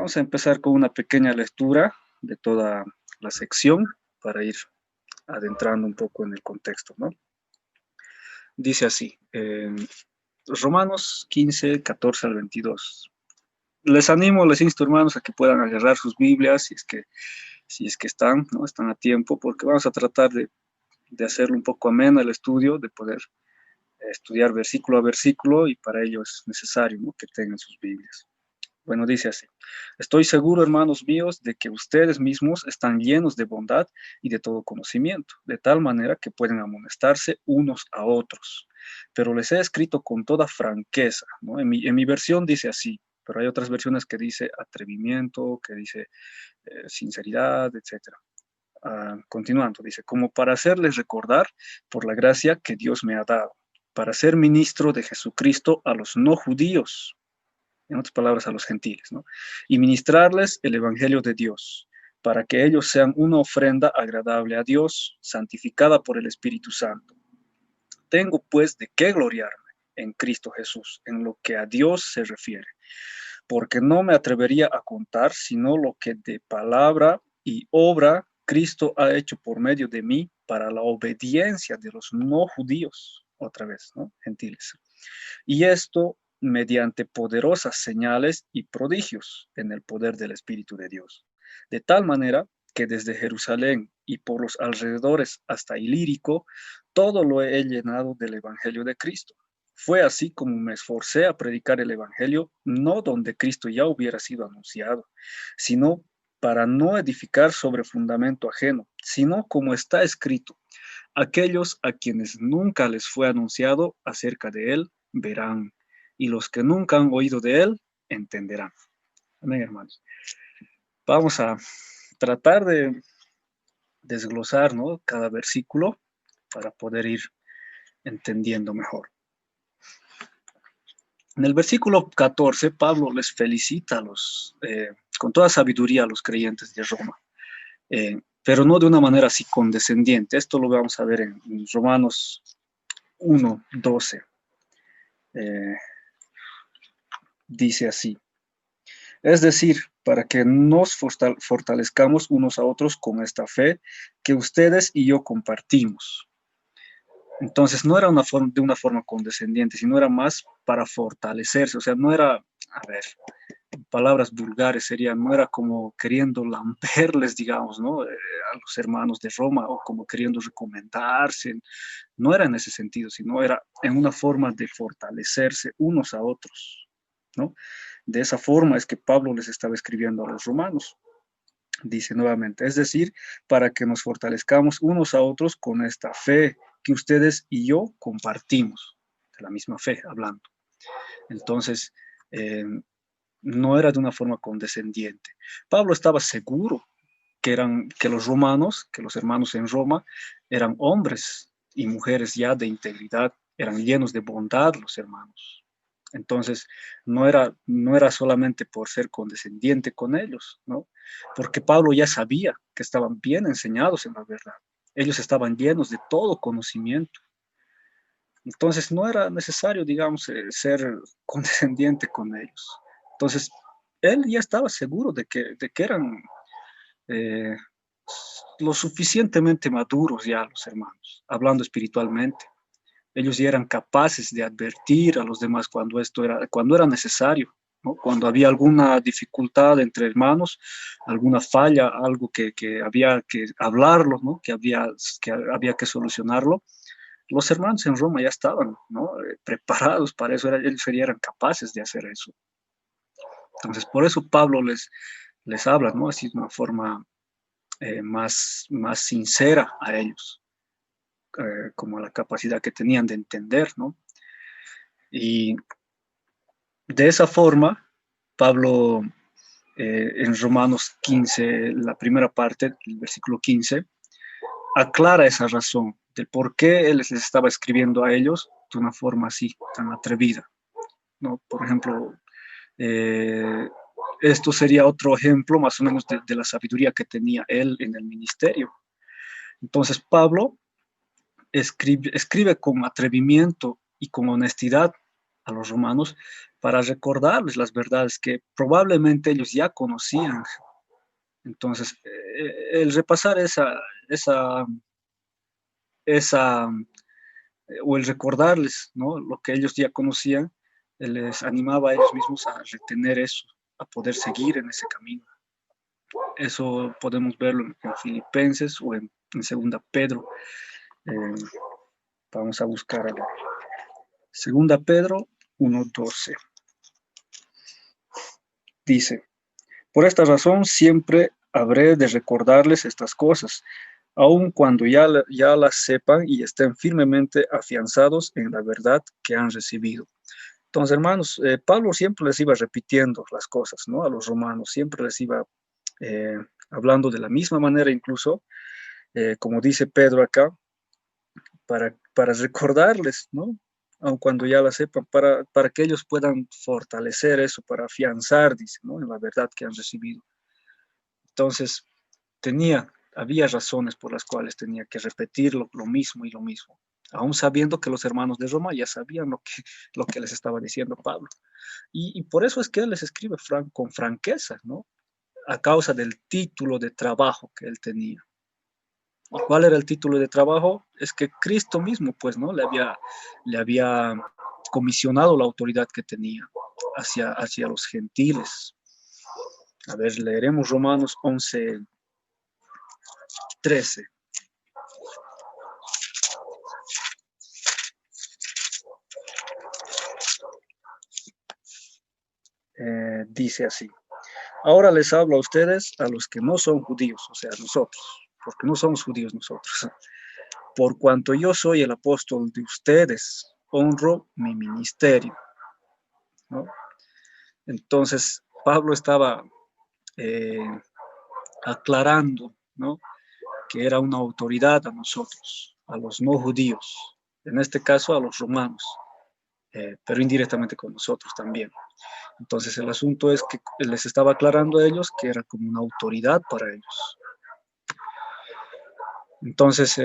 Vamos a empezar con una pequeña lectura de toda la sección para ir adentrando un poco en el contexto, ¿no? Dice así, Romanos 15, 14 al 22. Les animo, les insto, hermanos, a que puedan agarrar sus Biblias si es que están, ¿no? Están a tiempo, porque vamos a tratar de hacerlo un poco ameno el estudio, de poder estudiar versículo a versículo, y para ello es necesario, ¿no?, que tengan sus Biblias. Bueno, dice así: estoy seguro, hermanos míos, de que ustedes mismos están llenos de bondad y de todo conocimiento, de tal manera que pueden amonestarse unos a otros. Pero les he escrito con toda franqueza, ¿no? En mi versión dice así, pero hay otras versiones que dice atrevimiento, que dice sinceridad, etc. Continuando, dice, como para hacerles recordar por la gracia que Dios me ha dado, para ser ministro de Jesucristo a los no judíos, en otras palabras, a los gentiles, ¿no? Y ministrarles el Evangelio de Dios, para que ellos sean una ofrenda agradable a Dios, santificada por el Espíritu Santo. Tengo, pues, de qué gloriarme en Cristo Jesús, en lo que a Dios se refiere, porque no me atrevería a contar sino lo que de palabra y obra Cristo ha hecho por medio de mí para la obediencia de los no judíos, otra vez, ¿no?, gentiles. Y esto mediante poderosas señales y prodigios en el poder del Espíritu de Dios. De tal manera que desde Jerusalén y por los alrededores hasta Ilírico, todo lo he llenado del Evangelio de Cristo. Fue así como me esforcé a predicar el Evangelio, no donde Cristo ya hubiera sido anunciado, sino para no edificar sobre fundamento ajeno, sino como está escrito: aquellos a quienes nunca les fue anunciado acerca de él verán, y los que nunca han oído de él entenderán. Amén, hermanos. Vamos a tratar de desglosar, ¿no?, cada versículo para poder ir entendiendo mejor. En el versículo 14, Pablo les felicita con toda sabiduría a los creyentes de Roma, pero no de una manera así condescendiente. Esto lo vamos a ver en Romanos 1, 12. Dice así: es decir, para que nos fortalezcamos unos a otros con esta fe que ustedes y yo compartimos. Entonces no era de una forma condescendiente, sino era más para fortalecerse. O sea, no era, a ver, palabras vulgares serían, no era como queriendo lamperles, digamos, ¿no?, a los hermanos de Roma, o como queriendo recomendarse. No era en ese sentido, sino era en una forma de fortalecerse unos a otros, ¿no? De esa forma es que Pablo les estaba escribiendo a los romanos. Dice nuevamente, es decir, para que nos fortalezcamos unos a otros con esta fe que ustedes y yo compartimos, de la misma fe hablando. Entonces, no era de una forma condescendiente. Pablo estaba seguro que los romanos, que los hermanos en Roma, eran hombres y mujeres ya de integridad, eran llenos de bondad los hermanos. Entonces, no era solamente por ser condescendiente con ellos, ¿no? Porque Pablo ya sabía que estaban bien enseñados en la verdad. Ellos estaban llenos de todo conocimiento. Entonces, no era necesario, digamos, ser condescendiente con ellos. Entonces, él ya estaba seguro de que eran eh, lo suficientemente maduros ya los hermanos, hablando espiritualmente. Ellos ya eran capaces de advertir a los demás cuando era necesario, ¿no? Cuando había alguna dificultad entre hermanos, alguna falla, algo que había que hablarlo, ¿no?, que había que solucionarlo. Los hermanos en Roma ya estaban, ¿no?, preparados para eso. Ellos ya eran capaces de hacer eso. Entonces, por eso Pablo les habla, ¿no?, así de una forma más sincera a ellos, como la capacidad que tenían de entender, ¿no? Y de esa forma, Pablo, en Romanos 15, la primera parte, el versículo 15, aclara esa razón del por qué él les estaba escribiendo a ellos de una forma así, tan atrevida, ¿no? Por ejemplo, esto sería otro ejemplo más o menos de la sabiduría que tenía él en el ministerio. Entonces, Pablo escribe con atrevimiento y con honestidad a los romanos, para recordarles las verdades que probablemente ellos ya conocían. Entonces, el repasar esa, esa o el recordarles, ¿no? Lo que ellos ya conocían, les animaba a ellos mismos a retener eso, a poder seguir en ese camino. Eso podemos verlo en Filipenses o en Segunda Pedro. Eh, Vamos a buscar a Segunda Pedro 1:12. Dice, por esta razón siempre habré de recordarles estas cosas, aun cuando ya las sepan y estén firmemente afianzados en la verdad que han recibido. Entonces, hermanos, Pablo siempre les iba repitiendo las cosas, ¿no? A los romanos, siempre les iba eh, hablando de la misma manera, incluso, como dice Pedro acá, para recordarles, ¿no? Aun cuando ya la sepan, para que ellos puedan fortalecer eso, para afianzar, dice, ¿no? En la verdad que han recibido. Entonces, había razones por las cuales tenía que repetir lo mismo y lo mismo, aún sabiendo que los hermanos de Roma ya sabían lo que les estaba diciendo Pablo. Y por eso es que él les escribe con franqueza, ¿no? A causa del título de trabajo que él tenía. ¿Y cuál era el título de trabajo? Es que Cristo mismo, pues, ¿no? Le había comisionado la autoridad que tenía hacia los gentiles. A ver, leeremos Romanos 11:13. Dice así. Ahora les hablo a ustedes, a los que no son judíos, o sea, nosotros, porque no somos judíos nosotros. Por cuanto yo soy el apóstol de ustedes, honro mi ministerio, ¿no? Entonces, Pablo estaba eh, aclarando, ¿no? Que era una autoridad a nosotros, a los no judíos, en este caso a los romanos, pero indirectamente con nosotros también. Entonces, el asunto es que les estaba aclarando a ellos que era como una autoridad para ellos. Entonces,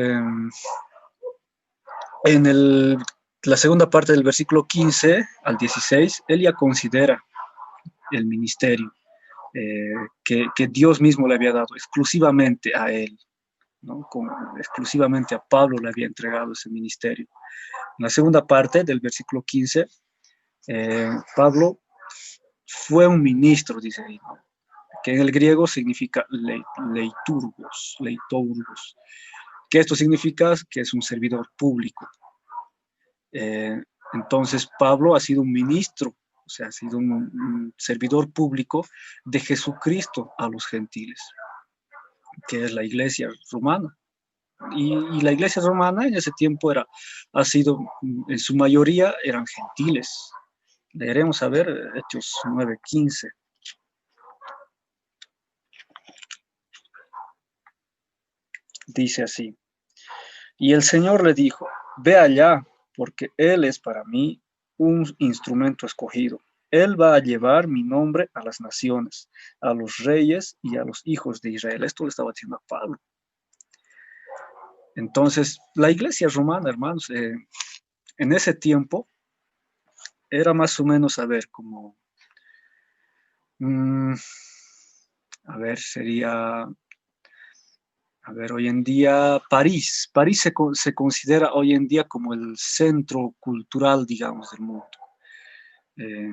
la segunda parte del versículo 15 al 16, él ya considera el ministerio que Dios mismo le había dado exclusivamente a él, ¿no? Exclusivamente a Pablo le había entregado ese ministerio. En la segunda parte del versículo 15, Pablo fue un ministro, dice ahí, ¿no? Que en el griego significa leiturgos, que esto significa que es un servidor público. Entonces Pablo ha sido un ministro, o sea, ha sido un servidor público de Jesucristo a los gentiles, que es la iglesia romana. Y la iglesia romana en ese tiempo ha sido, en su mayoría eran gentiles. Leeremos a ver Hechos 9:15. Dice así, y el Señor le dijo, ve allá, porque Él es para mí un instrumento escogido. Él va a llevar mi nombre a las naciones, a los reyes y a los hijos de Israel. Esto le estaba diciendo a Pablo. Entonces, la iglesia romana, hermanos, en ese tiempo era más o menos, a ver, como, mmm, a ver, sería, a ver, hoy en día París se considera hoy en día como el centro cultural, digamos, del mundo. Eh,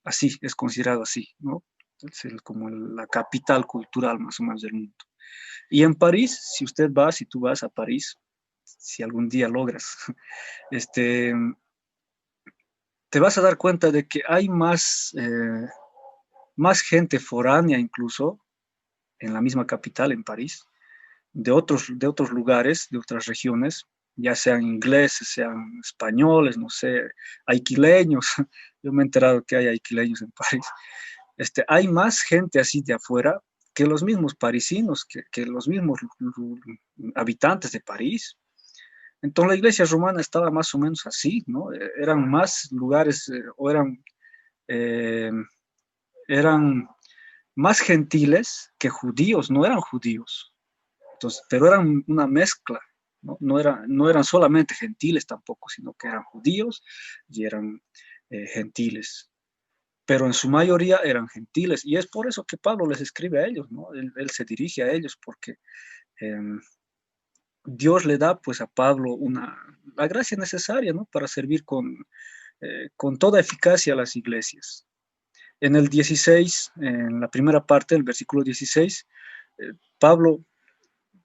Así, es considerado así, ¿no? Como la capital cultural más o menos del mundo. Y en París, si tú vas a París, si algún día logras, este, te vas a dar cuenta de que hay más gente foránea incluso en la misma capital, en París, de otros lugares, de otras regiones, ya sean ingleses, sean españoles, no sé, aiquileños. Yo me he enterado que hay aiquileños en París. Hay más gente así de afuera que los mismos parisinos, que los mismos habitantes de París. Entonces la iglesia romana estaba más o menos así, ¿no? Eran más lugares, o eh, eran más gentiles que judíos, no eran judíos. Entonces, pero eran una mezcla, ¿no? No eran solamente gentiles tampoco, sino que eran judíos y eran gentiles. pero en su mayoría eran gentiles, y es por eso que Pablo les escribe a ellos, ¿no? Él se dirige a ellos porque em, Dios le da pues a Pablo la gracia necesaria, ¿no? Para servir con toda eficacia a las iglesias. En el 16, en la primera parte del versículo 16, Pablo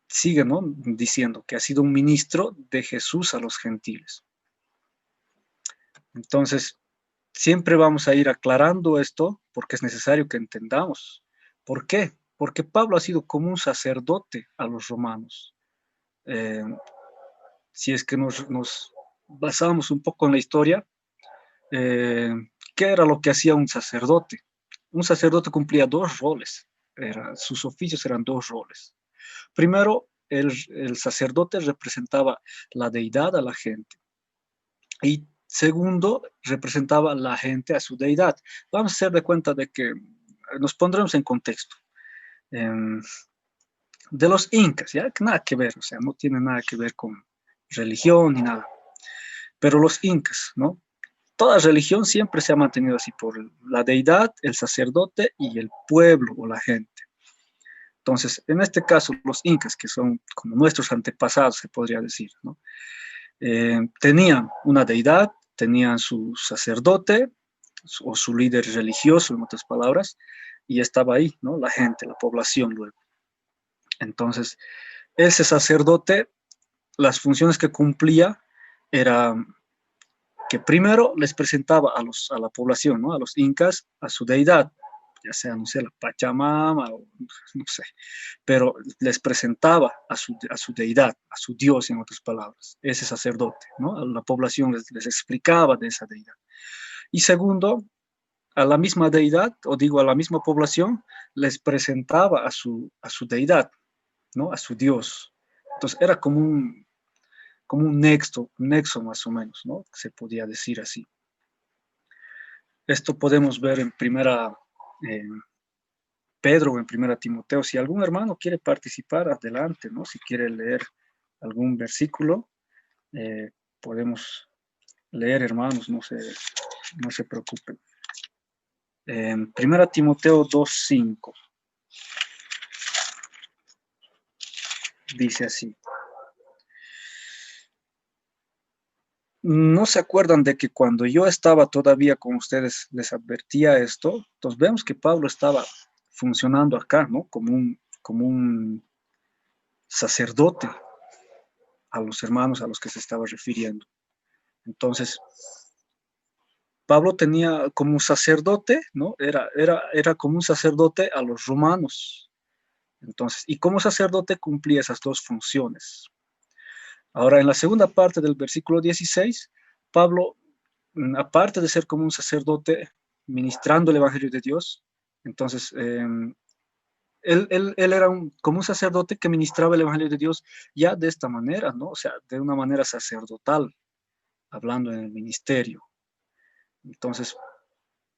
sigue, ¿no? Diciendo que ha sido un ministro de Jesús a los gentiles. Entonces, siempre vamos a ir aclarando esto porque es necesario que entendamos. ¿Por qué? Porque Pablo ha sido como un sacerdote a los romanos. Eh, si es que nos basamos un poco en la historia, eh, ¿qué era lo que hacía un sacerdote? Un sacerdote cumplía dos roles, sus oficios eran dos roles. Primero, el sacerdote representaba la deidad a la gente y segundo, representaba la gente a su deidad. Vamos a hacer de cuenta de que nos pondremos en contexto. Eh, de los incas, ¿ya? Que nada que ver, o sea, no tiene nada que ver con religión ni nada. Pero los incas, ¿no? Toda religión siempre se ha mantenido así por la deidad, el sacerdote y el pueblo o la gente. Entonces, en este caso, los incas, que son como nuestros antepasados, se podría decir, ¿no? Tenían una deidad, tenían su sacerdote o su líder religioso, en otras palabras, y estaba ahí, ¿no? La gente, la población luego. Entonces, ese sacerdote, las funciones que cumplía eran que primero les presentaba a la población, ¿no? A los incas, a su deidad, ya sea, no sé, la Pachamama, o no sé, pero les presentaba a su deidad, a su Dios, en otras palabras, ese sacerdote, ¿no? A la población les explicaba de esa deidad. Y segundo, a la misma deidad, o digo a la misma población, les presentaba a su deidad, ¿no? A su Dios. Entonces era como un nexo más o menos, ¿no? Se podía decir así. Esto podemos ver en primera Pedro o en primera Timoteo. Si algún hermano quiere participar, adelante, ¿no? Si quiere leer algún versículo, podemos leer, hermanos, no se preocupen. En primera Timoteo 2:5 dice así. ¿No se acuerdan de que cuando yo estaba todavía con ustedes les advertía esto? Entonces vemos que Pablo estaba funcionando acá, ¿no? Como un sacerdote a los hermanos a los que se estaba refiriendo. Entonces, Pablo tenía como un sacerdote, ¿no? Era como un sacerdote a los romanos. Entonces, y como sacerdote cumplía esas dos funciones. Ahora, en la segunda parte del versículo 16, Pablo, aparte de ser como un sacerdote ministrando el Evangelio de Dios, entonces, él era como un sacerdote que ministraba el Evangelio de Dios ya de esta manera, ¿no? O sea, de una manera sacerdotal, hablando en el ministerio. Entonces,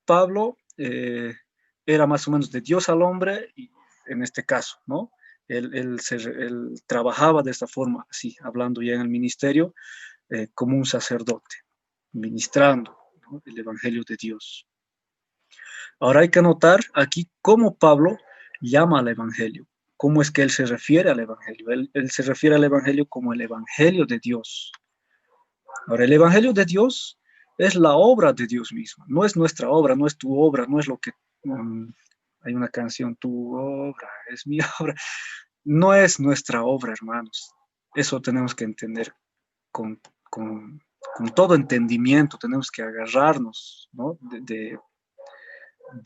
Pablo era más o menos de Dios al hombre, y en este caso, ¿no? Él trabajaba de esta forma, así, hablando ya en el ministerio, como un sacerdote, ministrando, ¿no? El Evangelio de Dios. Ahora hay que notar aquí cómo Pablo llama al Evangelio, cómo es que él se refiere al Evangelio. Él se refiere al Evangelio como el Evangelio de Dios. Ahora, el Evangelio de Dios es la obra de Dios mismo, no es nuestra obra, no es tu obra, no es lo que... hay una canción, tu obra es mi obra. No es nuestra obra, hermanos. Eso tenemos que entender con, con, con todo entendimiento, tenemos que agarrarnos, ¿no? De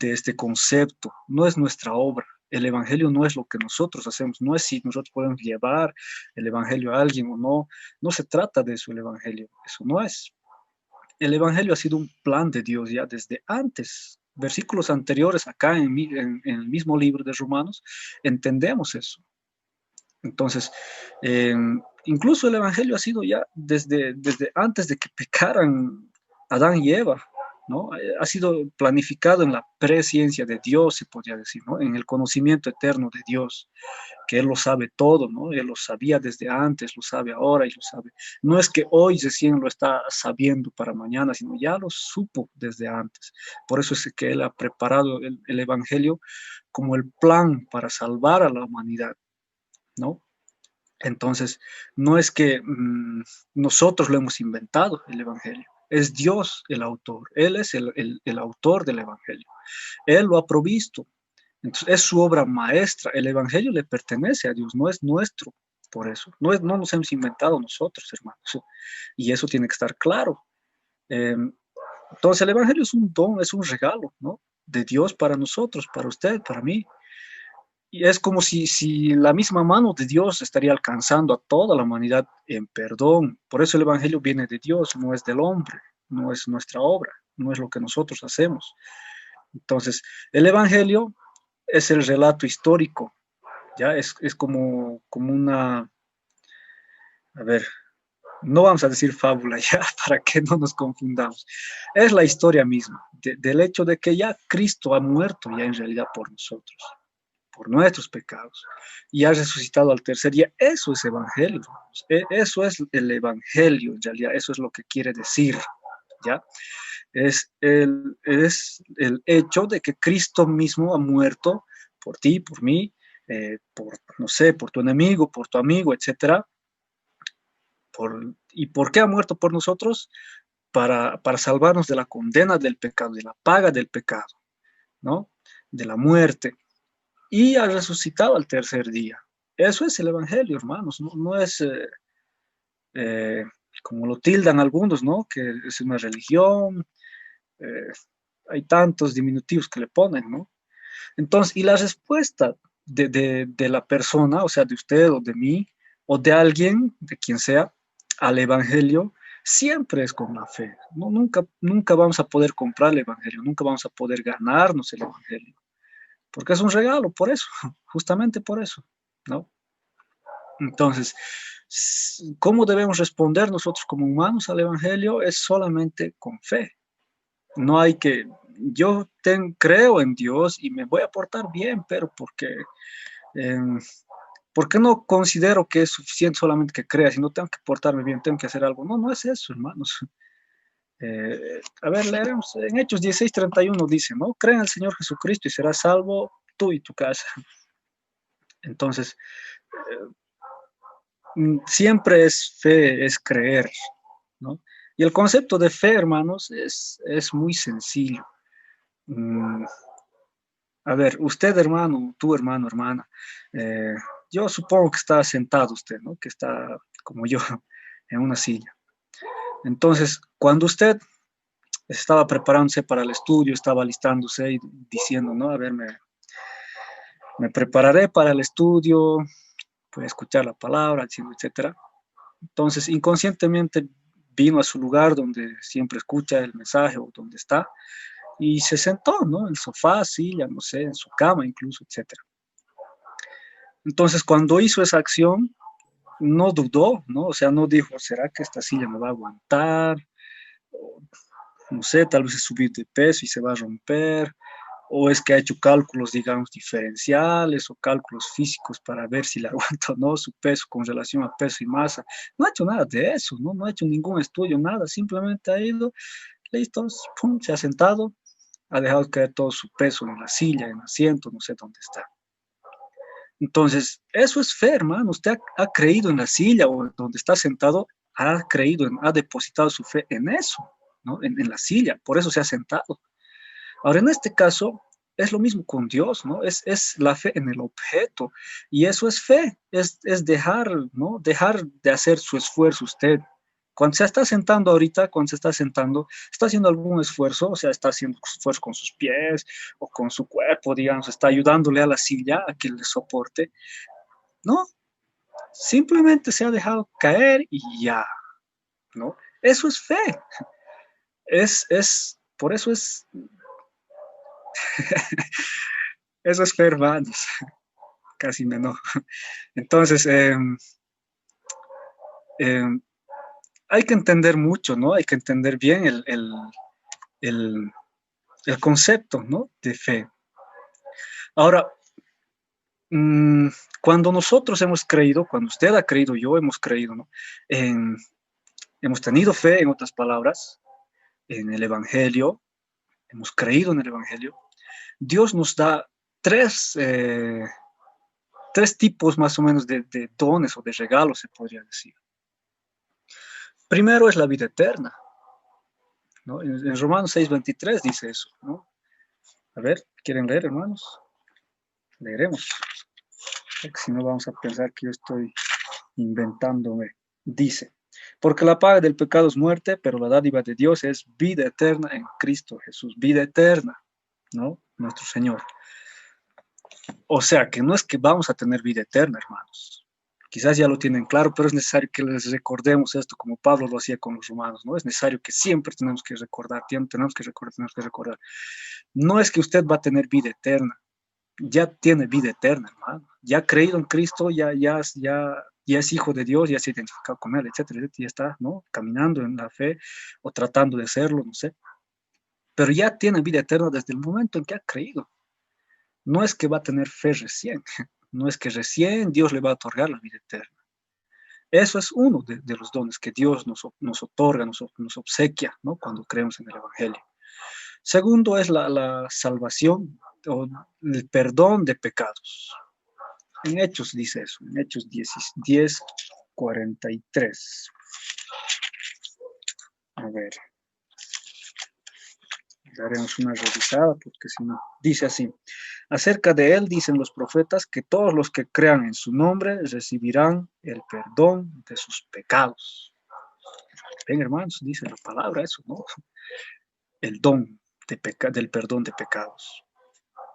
este concepto. No es nuestra obra. El Evangelio no es lo que nosotros hacemos, no es si nosotros podemos llevar el Evangelio a alguien o no. No se trata de eso el Evangelio, eso no es. El Evangelio ha sido un plan de Dios ya desde antes. Versículos anteriores, acá en el mismo libro de Romanos, entendemos eso. Entonces, incluso el Evangelio ha sido ya desde antes de que pecaran Adán y Eva. ¿no? Ha sido planificado en la presciencia de Dios, se podría decir, ¿no? En el conocimiento eterno de Dios, que Él lo sabe todo, ¿no? Él lo sabía desde antes, lo sabe ahora y lo sabe. No es que hoy recién lo está sabiendo para mañana, sino ya lo supo desde antes. Por eso es que Él ha preparado el Evangelio como el plan para salvar a la humanidad, ¿no? Entonces, no es que nosotros lo hemos inventado, el Evangelio. Es Dios el autor. Él es el autor del Evangelio. Él lo ha provisto. Entonces, es su obra maestra. El Evangelio le pertenece a Dios, no es nuestro. Por eso, no nos hemos inventado nosotros, hermanos. Y eso tiene que estar claro. Eh, entonces, el Evangelio es un don, es un regalo, ¿no? De Dios para nosotros, para usted, para mí. Y es como si la misma mano de Dios estaría alcanzando a toda la humanidad en perdón. Por eso el Evangelio viene de Dios, no es del hombre, no es nuestra obra, no es lo que nosotros hacemos. Entonces, el Evangelio es el relato histórico, ya es como una, a ver, no vamos a decir fábula ya para que no nos confundamos. Es la historia misma del hecho de que ya Cristo ha muerto ya en realidad por nosotros, por nuestros pecados, y ha resucitado al tercer día. Eso es evangelio, eso es el evangelio, en realidad, eso es lo que quiere decir, ¿ya? Es el hecho de que Cristo mismo ha muerto por ti, por mí, por, no sé, por tu enemigo, por tu amigo, etcétera. ¿Y por qué ha muerto por nosotros? Para salvarnos de la condena del pecado, de la paga del pecado, ¿no? De la muerte. Y ha resucitado al tercer día. Eso es el Evangelio, hermanos, no es eh, como lo tildan algunos, ¿no? Que es una religión, eh, hay tantos diminutivos que le ponen, ¿no? Entonces, y la respuesta de la persona, o sea, de usted o de mí, o de alguien, de quien sea, al Evangelio, siempre es con la fe. No, nunca vamos a poder comprar el Evangelio, nunca vamos a poder ganarnos el Evangelio, porque es un regalo, por eso, justamente por eso, ¿no? Entonces, ¿cómo debemos responder nosotros como humanos al Evangelio? Es solamente con fe. No hay que, creo en Dios y me voy a portar bien, pero eh, porque no considero que es suficiente solamente que crea, sino tengo que portarme bien, tengo que hacer algo. No, no es eso, hermanos. A ver, leeremos en Hechos 16:31 dice, ¿no? Cree en el Señor Jesucristo y serás salvo tú y tu casa. Entonces, siempre es fe, es creer, ¿no? Y el concepto de fe, hermanos, es muy sencillo. Mm, a ver, usted, hermano, tú, hermano, hermana, eh, yo supongo que está sentado usted, ¿no? Que está como yo en una silla. Entonces, cuando usted estaba preparándose para el estudio, estaba alistándose y diciendo, ¿no? A ver, me prepararé para el estudio, voy a escuchar la palabra, etcétera. Entonces, inconscientemente vino a su lugar donde siempre escucha el mensaje o donde está y se sentó, ¿no? En el sofá, silla, no sé, en su cama incluso, etcétera. Entonces, cuando hizo esa acción, no dudó, ¿no? O sea, no dijo, ¿será que esta silla me va a aguantar? O, no sé, tal vez es subir de peso y se va a romper, o es que ha hecho cálculos, digamos, diferenciales o cálculos físicos para ver si le aguanta o no su peso con relación a peso y masa. No ha hecho nada de eso, ¿no? No ha hecho ningún estudio, nada, simplemente ha ido, listo, pum, se ha sentado, ha dejado caer todo su peso en la silla, en el asiento, no sé dónde está. Entonces, eso es fe, hermano. Usted ha creído en la silla o donde está sentado, ha creído, ha depositado su fe en eso, ¿no? En la silla, por eso se ha sentado. Ahora, en este caso, es lo mismo con Dios, ¿no? Es la fe en el objeto. Y eso es fe, es dejar, ¿no? Dejar de hacer su esfuerzo usted. Cuando se está sentando ahorita, cuando se está sentando, está haciendo algún esfuerzo, o sea, está haciendo esfuerzo con sus pies o con su cuerpo, digamos, está ayudándole a la silla a que le soporte. No, simplemente se ha dejado caer y ya, ¿no? Eso es fe. Por eso es, eso es fe, hermanos. Casi me enojo. Entonces, eh, hay que entender mucho, ¿no? Hay que entender bien el, el concepto, ¿no?, de fe. Ahora, cuando nosotros hemos creído, cuando usted ha creído, yo hemos creído, ¿no?, hemos tenido fe, en otras palabras, en el Evangelio, hemos creído en el Evangelio, Dios nos da tres, tres tipos más o menos de dones o de regalos, se podría decir. Primero es la vida eterna, ¿no? En Romanos 6:23 dice eso, ¿no? A ver, ¿quieren leer, hermanos? Leeremos, porque si no vamos a pensar que yo estoy inventándome. Dice, porque la paga del pecado es muerte, pero la dádiva de Dios es vida eterna en Cristo Jesús, vida eterna, ¿no? Nuestro Señor. O sea, que no es que vamos a tener vida eterna, hermanos. Quizás ya lo tienen claro, pero es necesario que les recordemos esto, como Pablo lo hacía con los romanos, ¿no? Es necesario que siempre tenemos que recordar, tenemos que recordar, tenemos que recordar. No es que usted va a tener vida eterna, ya tiene vida eterna, hermano. Ya ha creído en Cristo, ya es hijo de Dios, ya se ha identificado con Él, etcétera, etcétera, ya está, ¿no?, caminando en la fe o tratando de serlo, no sé. Pero ya tiene vida eterna desde el momento en que ha creído. No es que va a tener fe recién, no es que recién Dios le va a otorgar la vida eterna. Eso es uno de los dones que Dios nos otorga, nos obsequia, ¿no?, cuando creemos en el Evangelio. Segundo es la salvación o el perdón de pecados. En Hechos dice eso, en Hechos 10:43. A ver, daremos una revisada porque si no, dice así. Acerca de él dicen los profetas que todos los que crean en su nombre recibirán el perdón de sus pecados. Ven, hermanos, dice la palabra eso, ¿no? El don del perdón de pecados.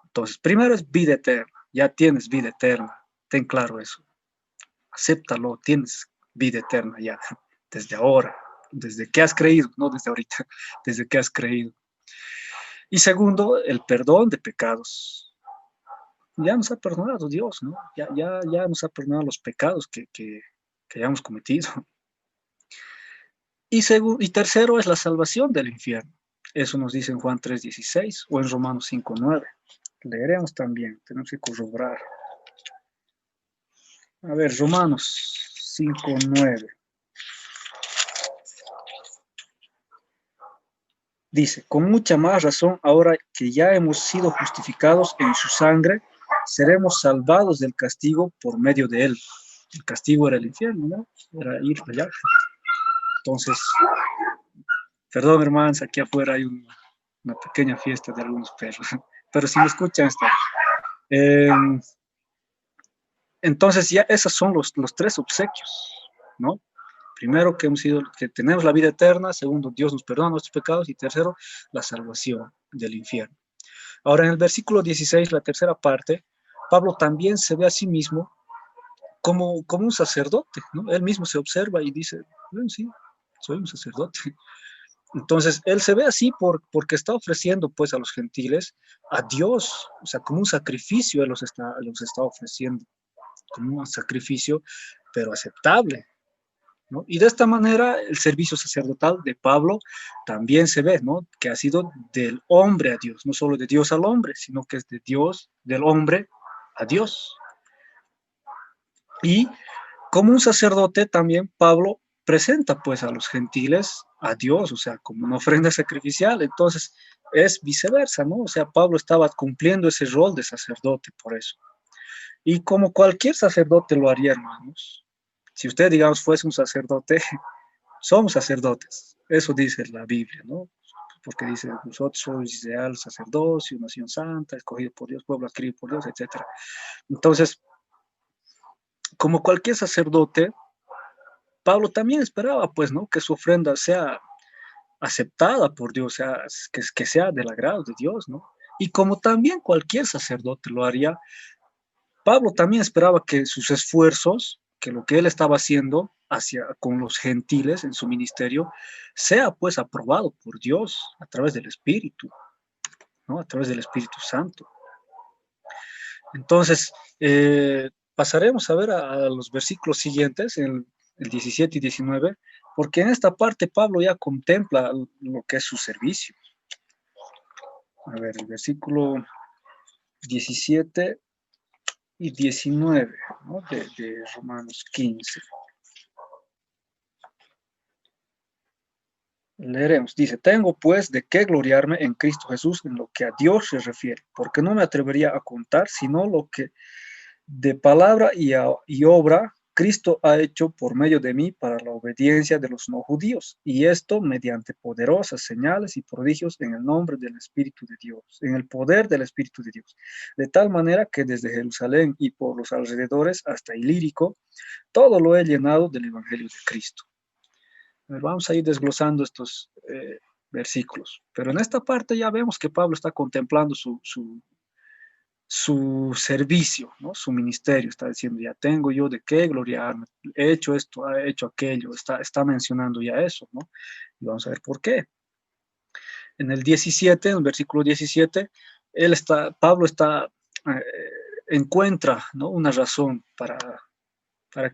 Entonces, primero es vida eterna. Ya tienes vida eterna. Ten claro eso. Acéptalo, tienes vida eterna ya, desde ahora, desde que has creído, no desde ahorita, desde que has creído. Y segundo, el perdón de pecados. Ya nos ha perdonado Dios, ¿no? Ya nos ha perdonado los pecados que hayamos cometido. Y tercero es la salvación del infierno. Eso nos dice en Juan 3:16 o en Romanos 5:9. Leeremos también, tenemos que corroborar. A ver, Romanos 5:9. Dice, con mucha más razón, ahora que ya hemos sido justificados en su sangre, seremos salvados del castigo por medio de él. El castigo era el infierno, ¿no? Era ir allá. Entonces, perdón, hermanos, aquí afuera hay una pequeña fiesta de algunos perros, pero si me escuchan, está. Entonces, ya esos son los tres obsequios, ¿no? Primero, que tenemos la vida eterna. Segundo, Dios nos perdona nuestros pecados. Y tercero, la salvación del infierno. Ahora, en el versículo 16, la tercera parte, Pablo también se ve a sí mismo como un sacerdote, ¿no? Él mismo se observa y dice, bueno, sí, soy un sacerdote. Entonces, él se ve así porque está ofreciendo, pues, a los gentiles, a Dios, o sea, como un sacrificio, él los está ofreciendo, como un sacrificio, pero aceptable, ¿no? Y de esta manera el servicio sacerdotal de Pablo también se ve, ¿no?, que ha sido del hombre a Dios, no solo de Dios al hombre, sino que es de Dios, del hombre a Dios. Y como un sacerdote también Pablo presenta pues a los gentiles a Dios, o sea, como una ofrenda sacrificial. Entonces es viceversa, ¿no? O sea, Pablo estaba cumpliendo ese rol de sacerdote por eso. Y como cualquier sacerdote lo haría, hermanos, si usted, digamos, fuese un sacerdote, somos sacerdotes, eso dice la Biblia, ¿no? Porque dice, nosotros somos real sacerdocio, nación santa, escogido por Dios, pueblo adquirido por Dios, etc. Entonces, como cualquier sacerdote, Pablo también esperaba, pues, ¿no?, que su ofrenda sea aceptada por Dios, sea, que sea del agrado de Dios, ¿no? Y como también cualquier sacerdote lo haría, Pablo también esperaba que sus esfuerzos, que lo que él estaba haciendo con los gentiles en su ministerio, sea pues aprobado por Dios a través del Espíritu, ¿no? A través del Espíritu Santo. Entonces, pasaremos a ver a los versículos siguientes, el 17 y 19, porque en esta parte Pablo ya contempla lo que es su servicio. A ver, el versículo 17 y 19, ¿no? de Romanos 15. Leeremos, dice, tengo pues de qué gloriarme en Cristo Jesús en lo que a Dios se refiere, porque no me atrevería a contar sino lo que de palabra y obra Cristo ha hecho por medio de mí para la obediencia de los no judíos, y esto mediante poderosas señales y prodigios en el nombre del Espíritu de Dios, en el poder del Espíritu de Dios, de tal manera que desde Jerusalén y por los alrededores hasta Ilírico, todo lo he llenado del Evangelio de Cristo. Vamos a ir desglosando estos versículos, pero en esta parte ya vemos que Pablo está contemplando su servicio, ¿no? Su ministerio, está diciendo, ya tengo yo de qué gloriarme, he hecho esto, he hecho aquello, está mencionando ya eso, ¿no? Y vamos a ver por qué. En el 17, en el versículo 17, Pablo encuentra, ¿no? Una razón para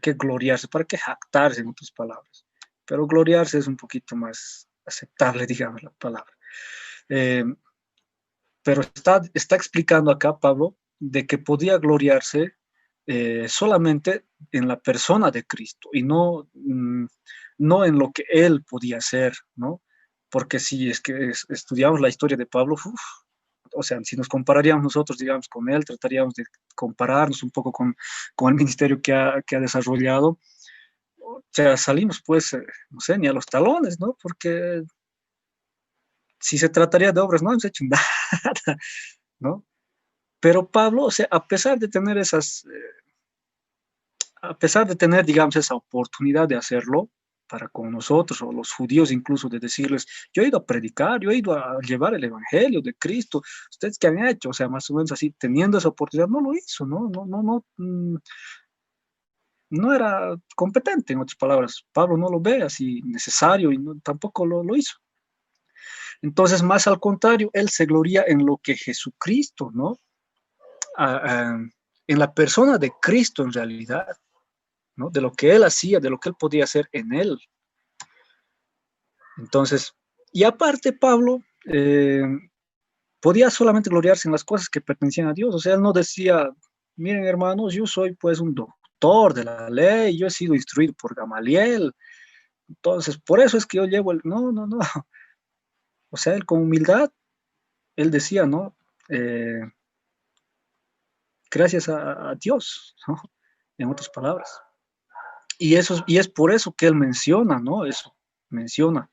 qué gloriarse, para qué jactarse, en otras palabras. Pero gloriarse es un poquito más aceptable, digamos, la palabra. Eh, pero está explicando acá Pablo de que podía gloriarse solamente en la persona de Cristo y no, no en lo que él podía hacer, ¿no? Porque si es que estudiamos la historia de Pablo, uf, o sea, si nos compararíamos nosotros, digamos, con él, trataríamos de compararnos un poco con el ministerio que ha desarrollado, o sea, salimos pues, no sé, ni a los talones, ¿no? Porque si se trataría de obras, no hemos hecho nada, ¿no? Pero Pablo, o sea, a pesar de tener, digamos, esa oportunidad de hacerlo para con nosotros o los judíos incluso de decirles, yo he ido a predicar, yo he ido a llevar el evangelio de Cristo, ustedes qué han hecho, o sea, más o menos así, teniendo esa oportunidad, no lo hizo, no era competente, en otras palabras, Pablo no lo ve así necesario y tampoco lo hizo. Entonces, más al contrario, él se gloria en lo que Jesucristo, ¿no? A, a, en la persona de Cristo en realidad, ¿no? De lo que él hacía, de lo que él podía hacer en él. Entonces, y aparte Pablo podía solamente gloriarse en las cosas que pertenecían a Dios. O sea, él no decía, miren hermanos, yo soy pues un doctor de la ley, yo he sido instruido por Gamaliel, entonces por eso es que yo llevo el... No, no, no. O sea, él con humildad, él decía, ¿no? Gracias a Dios, ¿no? En otras palabras. Y es por eso que él menciona, ¿no? Eso, menciona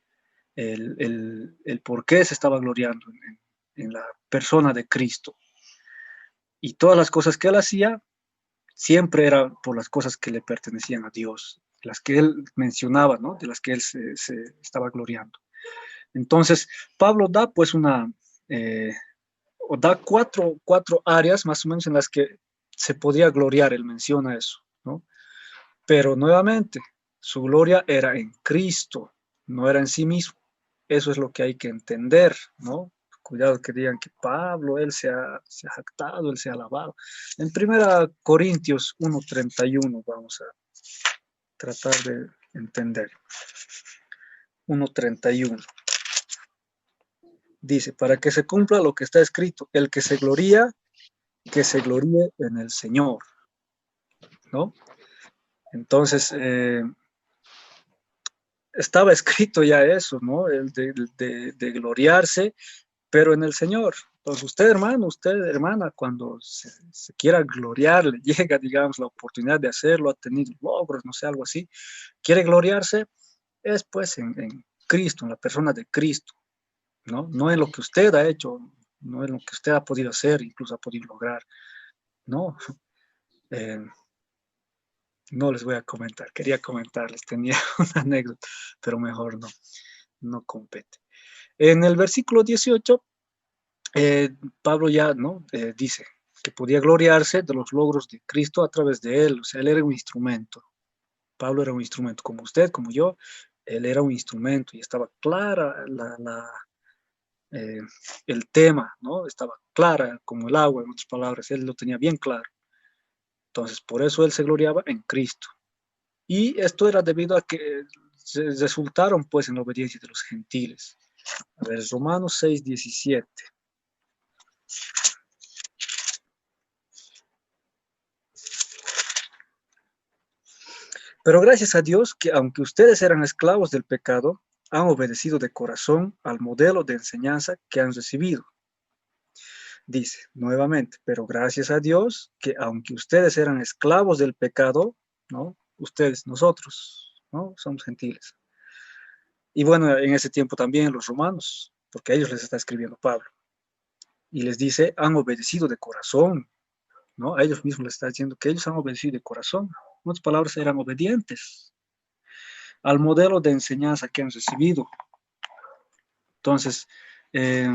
el por qué se estaba gloriando en la persona de Cristo. Y todas las cosas que él hacía siempre eran por las cosas que le pertenecían a Dios, las que él mencionaba, ¿no? De las que él se estaba gloriando. Entonces, Pablo da pues o da cuatro áreas más o menos en las que se podía gloriar, él menciona eso, ¿no? Pero nuevamente, su gloria era en Cristo, no era en sí mismo. Eso es lo que hay que entender, ¿no? Cuidado que digan que Pablo, él se ha jactado, él se ha alabado. En 1 Corintios 1:31 vamos a tratar de entender. 1:31 dice, para que se cumpla lo que está escrito, el que se gloríe en el Señor, ¿no? Entonces, estaba escrito ya eso, ¿no? El de gloriarse, pero en el Señor. Entonces, usted, hermana, cuando se quiera gloriar, le llega, digamos, la oportunidad de hacerlo, ha tenido logros, no sé, algo así, quiere gloriarse, es pues en Cristo, en la persona de Cristo, ¿no? No en lo que usted ha hecho, no en lo que usted ha podido hacer, incluso ha podido lograr, ¿no? Eh, no les voy a comentar, quería comentarles, tenía una anécdota, pero mejor no compete. En el versículo 18, Pablo ya ¿no? Dice que podía gloriarse de los logros de Cristo a través de él, o sea, él era un instrumento. Pablo era un instrumento, como usted, como yo, él era un instrumento y estaba clara eh, el tema, ¿no? Estaba clara como el agua, en otras palabras, él lo tenía bien claro. Entonces, por eso él se gloriaba en Cristo. Y esto era debido a que resultaron pues en la obediencia de los gentiles. A ver, Romanos 6:17. Pero gracias a Dios que aunque ustedes eran esclavos del pecado, han obedecido de corazón al modelo de enseñanza que han recibido. Dice nuevamente, pero gracias a Dios que aunque ustedes eran esclavos del pecado, ¿no? Ustedes, nosotros, ¿no? Somos gentiles. Y bueno, en ese tiempo también los romanos, porque a ellos les está escribiendo Pablo. Y les dice, han obedecido de corazón, ¿no? A ellos mismos les está diciendo que ellos han obedecido de corazón. En otras palabras, eran obedientes al modelo de enseñanza que han recibido. Entonces, eh,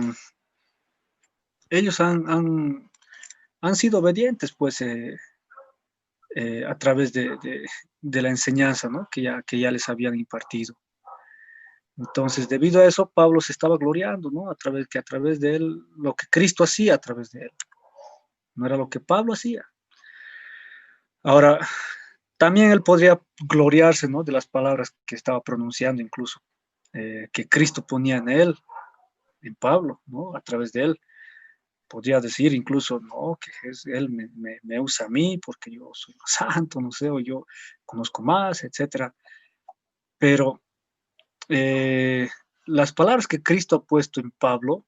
ellos han sido obedientes, pues, a través de la enseñanza, ¿no? Que ya les habían impartido. Entonces, debido a eso, Pablo se estaba gloriando, ¿no? A través de él, lo que Cristo hacía a través de él. No era lo que Pablo hacía. Ahora, también él podría gloriarse, ¿no? De las palabras que estaba pronunciando, incluso, que Cristo ponía en él, en Pablo, ¿no? A través de él. Podría decir incluso, no, que él me usa a mí porque yo soy más santo, no sé, o yo conozco más, etcétera. Pero las palabras que Cristo ha puesto en Pablo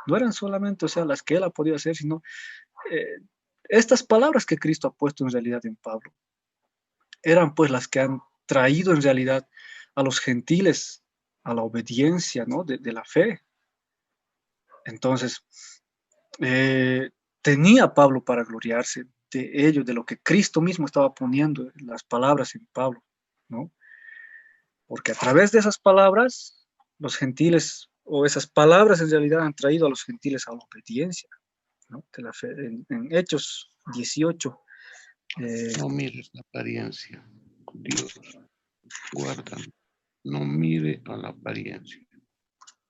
no eran solamente, o sea, las que él ha podido hacer, sino eh, estas palabras que Cristo ha puesto en realidad en Pablo eran pues las que han traído en realidad a los gentiles a la obediencia, ¿no? De la fe. Entonces, eh, tenía Pablo para gloriarse de ello, de lo que Cristo mismo estaba poniendo las palabras en Pablo, ¿no? Porque a través de esas palabras, los gentiles, o esas palabras en realidad han traído a los gentiles a la obediencia, ¿no? De la fe. En Hechos 18. No mires la apariencia, Dios, guarda, no mire a la apariencia.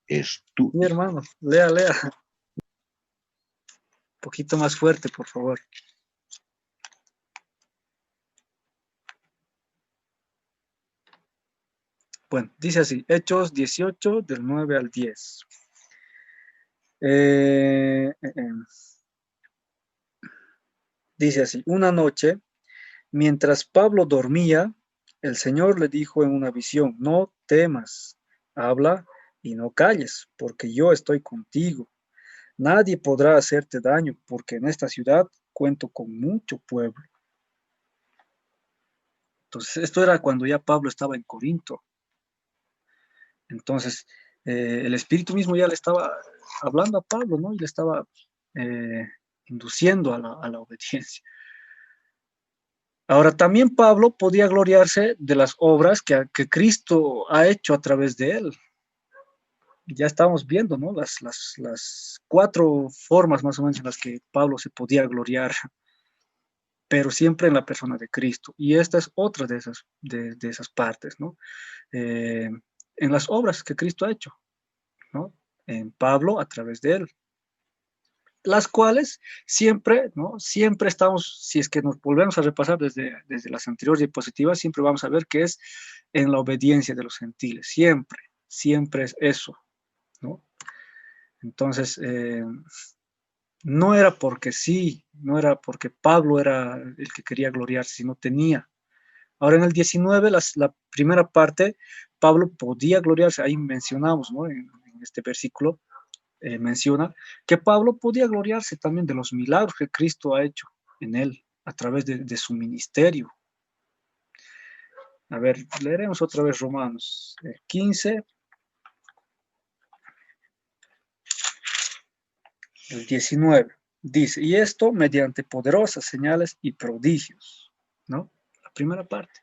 Es tu Mi hermano, lea, lea. Un poquito más fuerte, por favor. Bueno, dice así, Hechos 18, del 9 al 10. Dice así, una noche, mientras Pablo dormía, el Señor le dijo en una visión, no temas, habla y no calles, porque yo estoy contigo. Nadie podrá hacerte daño, porque en esta ciudad cuento con mucho pueblo. Entonces, esto era cuando ya Pablo estaba en Corinto. Entonces, el Espíritu mismo ya le estaba hablando a Pablo, ¿no? Y le estaba eh, induciendo a la obediencia. Ahora, también Pablo podía gloriarse de las obras que Cristo ha hecho a través de él. Ya estamos viendo, ¿no? Las cuatro formas más o menos en las que Pablo se podía gloriar, pero siempre en la persona de Cristo. Y esta es otra de esas partes, ¿no? En las obras que Cristo ha hecho, ¿no? En Pablo a través de él. Las cuales siempre, ¿no? Siempre estamos, si es que nos volvemos a repasar desde las anteriores diapositivas, siempre vamos a ver que es en la obediencia de los gentiles, siempre, siempre es eso, ¿no? Entonces, no era porque sí, no era porque Pablo era el que quería gloriarse, sino tenía. Ahora en el 19, la primera parte, Pablo podía gloriarse, ahí mencionamos, ¿no? En este versículo, menciona que Pablo podía gloriarse también de los milagros que Cristo ha hecho en él a través de su ministerio. A ver, leeremos otra vez Romanos 15, el 19. Dice, y esto mediante poderosas señales y prodigios, ¿no? La primera parte.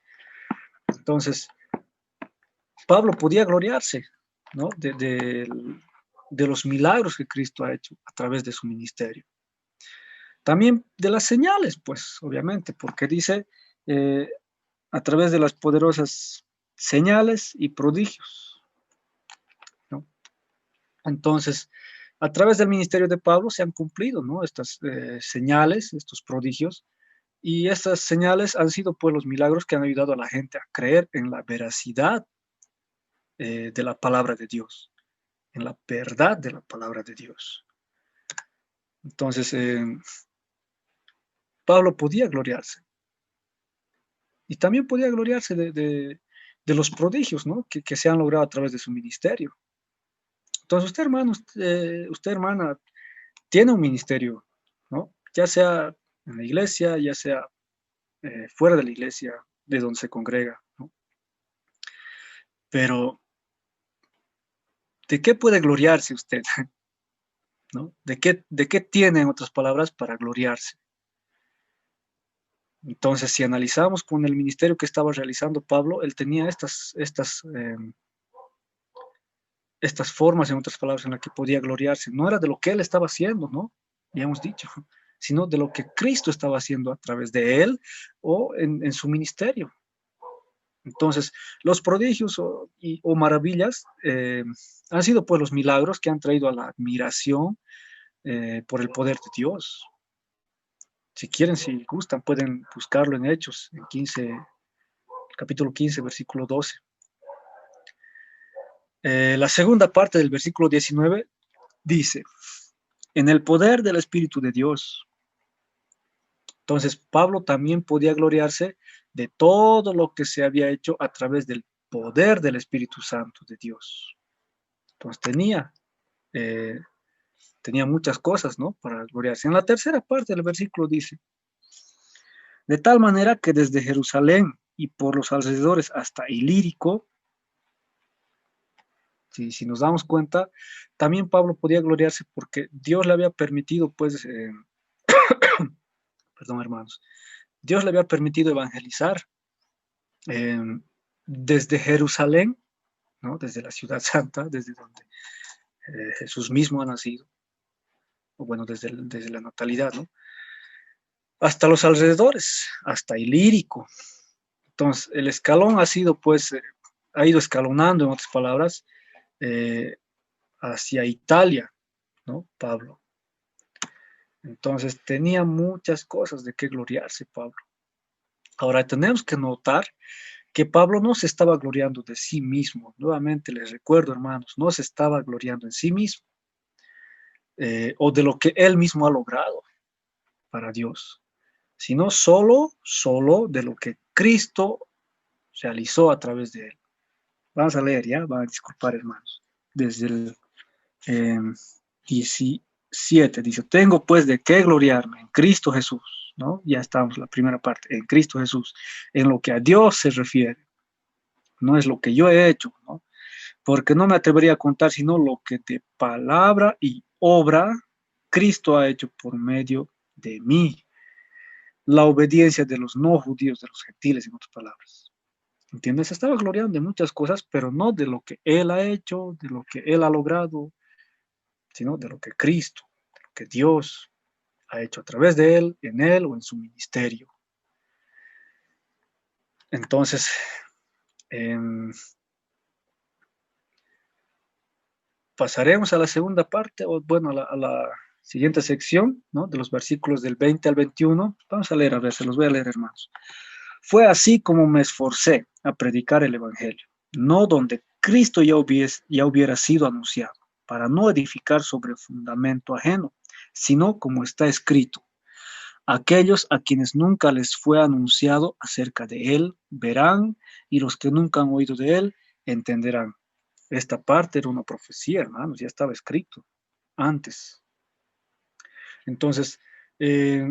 Entonces, Pablo podía gloriarse, ¿no? De los milagros que Cristo ha hecho a través de su ministerio. También de las señales, pues, obviamente, porque dice, a través de las poderosas señales y prodigios, ¿no? Entonces, a través del ministerio de Pablo se han cumplido, ¿no? Estas señales, estos prodigios, y estas señales han sido pues los milagros que han ayudado a la gente a creer en la veracidad de la palabra de Dios, en la verdad de la palabra de Dios. Entonces, Pablo podía gloriarse. Y también podía gloriarse de los prodigios, ¿no? Que se han logrado a través de su ministerio. Entonces, usted, hermano, usted, hermana, tiene un ministerio, ¿no? Ya sea en la iglesia, ya sea fuera de la iglesia, de donde se congrega, ¿no? Pero, ¿de qué puede gloriarse usted? ¿No? ¿De qué tiene, en otras palabras, para gloriarse? Entonces, si analizamos con el ministerio que estaba realizando Pablo, él tenía estas formas, en otras palabras, en las que podía gloriarse. No era de lo que él estaba haciendo, ¿no? Ya hemos dicho, sino de lo que Cristo estaba haciendo a través de él o en su ministerio. Entonces, los prodigios o maravillas han sido pues los milagros que han traído a la admiración por el poder de Dios. Si quieren, si gustan, pueden buscarlo en Hechos, en capítulo 15, versículo 12. La segunda parte del versículo 19 dice, en el poder del Espíritu de Dios. Entonces, Pablo también podía gloriarse de todo lo que se había hecho a través del poder del Espíritu Santo de Dios. Entonces, tenía muchas cosas, ¿no? Para gloriarse. En la tercera parte del versículo dice, de tal manera que desde Jerusalén y por los alrededores hasta Ilírico, si nos damos cuenta, también Pablo podía gloriarse porque Dios le había permitido, pues, perdón, hermanos, Dios le había permitido evangelizar eh, desde Jerusalén, ¿no? Desde la ciudad santa, desde donde Jesús mismo ha nacido, o bueno, desde la natalidad, ¿no? Hasta los alrededores, hasta Ilírico. Entonces, el escalón ha sido, pues, ha ido escalonando, en otras palabras, eh, hacia Italia, ¿no? Pablo. Entonces, tenía muchas cosas de qué gloriarse, Pablo. Ahora, tenemos que notar que Pablo no se estaba gloriando de sí mismo. Nuevamente les recuerdo, hermanos, no se estaba gloriando en sí mismo o de lo que él mismo ha logrado para Dios, sino solo de lo que Cristo realizó a través de él. Vamos a leer, ¿ya? Van a disculpar, hermanos. Desde el 17 dice, tengo pues de qué gloriarme en Cristo Jesús, ¿no? Ya estamos, la primera parte, en Cristo Jesús, en lo que a Dios se refiere, no es lo que yo he hecho, ¿no? Porque no me atrevería a contar sino lo que de palabra y obra Cristo ha hecho por medio de mí, la obediencia de los no judíos, de los gentiles, en otras palabras. ¿Entiendes? Se estaba gloriando de muchas cosas, pero no de lo que Él ha hecho, de lo que Él ha logrado, sino de lo que Cristo, de lo que Dios ha hecho a través de Él, en Él o en su ministerio. Entonces, eh, pasaremos a la segunda parte, o bueno, a la siguiente sección, ¿no? De los versículos del 20 al 21. Vamos a leer, a ver, se los voy a leer, hermanos. Fue así como me esforcé a predicar el Evangelio, no donde Cristo ya hubiera sido anunciado, para no edificar sobre fundamento ajeno, sino como está escrito. Aquellos a quienes nunca les fue anunciado acerca de Él verán, y los que nunca han oído de Él entenderán. Esta parte era una profecía, hermanos, ya estaba escrito antes. Entonces, eh,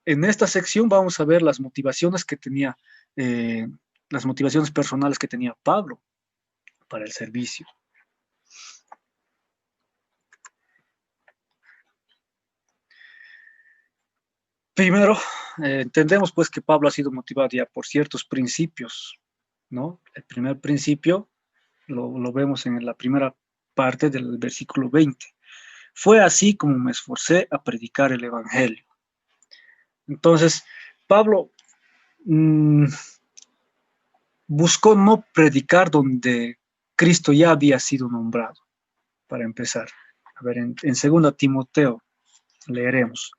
en esta sección vamos a ver las motivaciones que tenía, las motivaciones personales que tenía Pablo para el servicio. Primero, entendemos pues que Pablo ha sido motivado ya por ciertos principios, ¿no? El primer principio lo vemos en la primera parte del versículo 20. Fue así como me esforcé a predicar el Evangelio. Entonces, Pablo buscó no predicar donde Cristo ya había sido nombrado, para empezar. A ver, en 2 Timoteo leeremos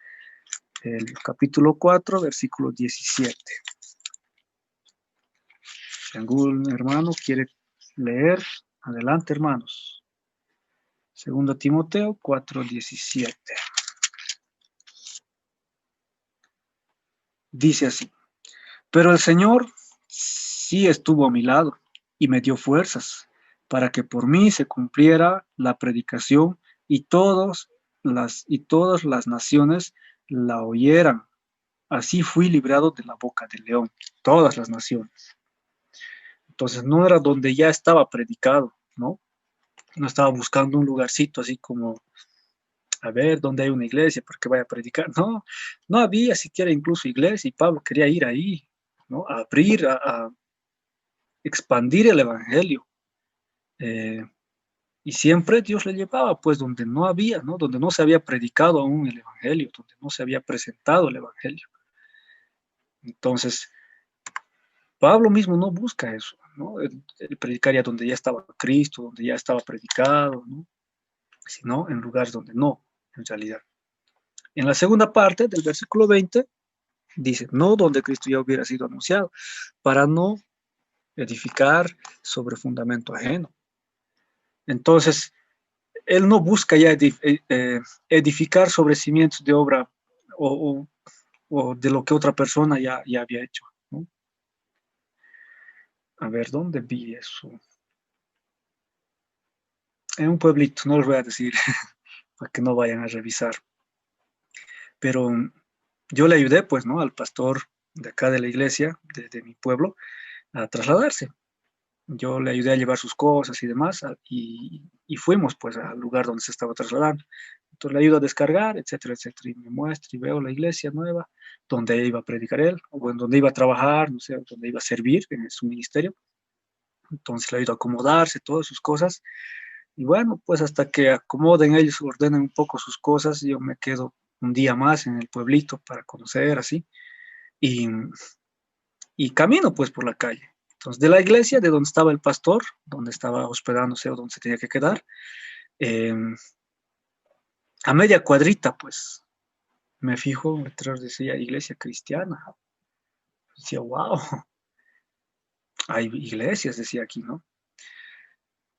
el capítulo 4, versículo 17. Si algún hermano quiere leer, adelante, hermanos. 2 Timoteo 4, 17. Dice así: pero el Señor sí estuvo a mi lado y me dio fuerzas para que por mí se cumpliera la predicación y todas las naciones la oyeran. Así fui librado de la boca del león, todas las naciones. Entonces no era donde ya estaba predicado, ¿no? No estaba buscando un lugarcito así como, a ver, donde hay una iglesia para que vaya a predicar. No, no había siquiera incluso iglesia y Pablo quería ir ahí, ¿no? A abrir, a expandir el evangelio. Eh, y siempre Dios le llevaba, pues, donde no había, ¿no? Donde no se había predicado aún el evangelio, donde no se había presentado el evangelio. Entonces, Pablo mismo no busca eso, ¿no? Él predicaría donde ya estaba Cristo, donde ya estaba predicado, ¿no? Sino en lugares donde no, en realidad. En la segunda parte del versículo 20 dice, no donde Cristo ya hubiera sido anunciado, para no edificar sobre fundamento ajeno. Entonces, él no busca ya edificar sobre cimientos de obra o, o de lo que otra persona ya había hecho, ¿no? A ver, ¿dónde vi eso? En un pueblito, no les voy a decir para que no vayan a revisar. Pero yo le ayudé, pues, ¿no? Al pastor de acá de la iglesia, de mi pueblo, a trasladarse. Yo le ayudé a llevar sus cosas y demás, y fuimos, pues, al lugar donde se estaba trasladando. Entonces le ayudo a descargar, etcétera, etcétera, y me muestra y veo la iglesia nueva, donde iba a predicar él, o en donde iba a trabajar, no sé, donde iba a servir en su ministerio. Entonces le ayudo a acomodarse, todas sus cosas, y bueno, pues hasta que acomoden ellos, ordenen un poco sus cosas, yo me quedo un día más en el pueblito para conocer así, y, y camino pues por la calle. Entonces, de la iglesia, de donde estaba el pastor, donde estaba hospedándose o donde se tenía que quedar, eh, a media cuadrita, pues, me fijo, detrás decía iglesia cristiana. Decía, wow, hay iglesias, decía aquí, ¿no?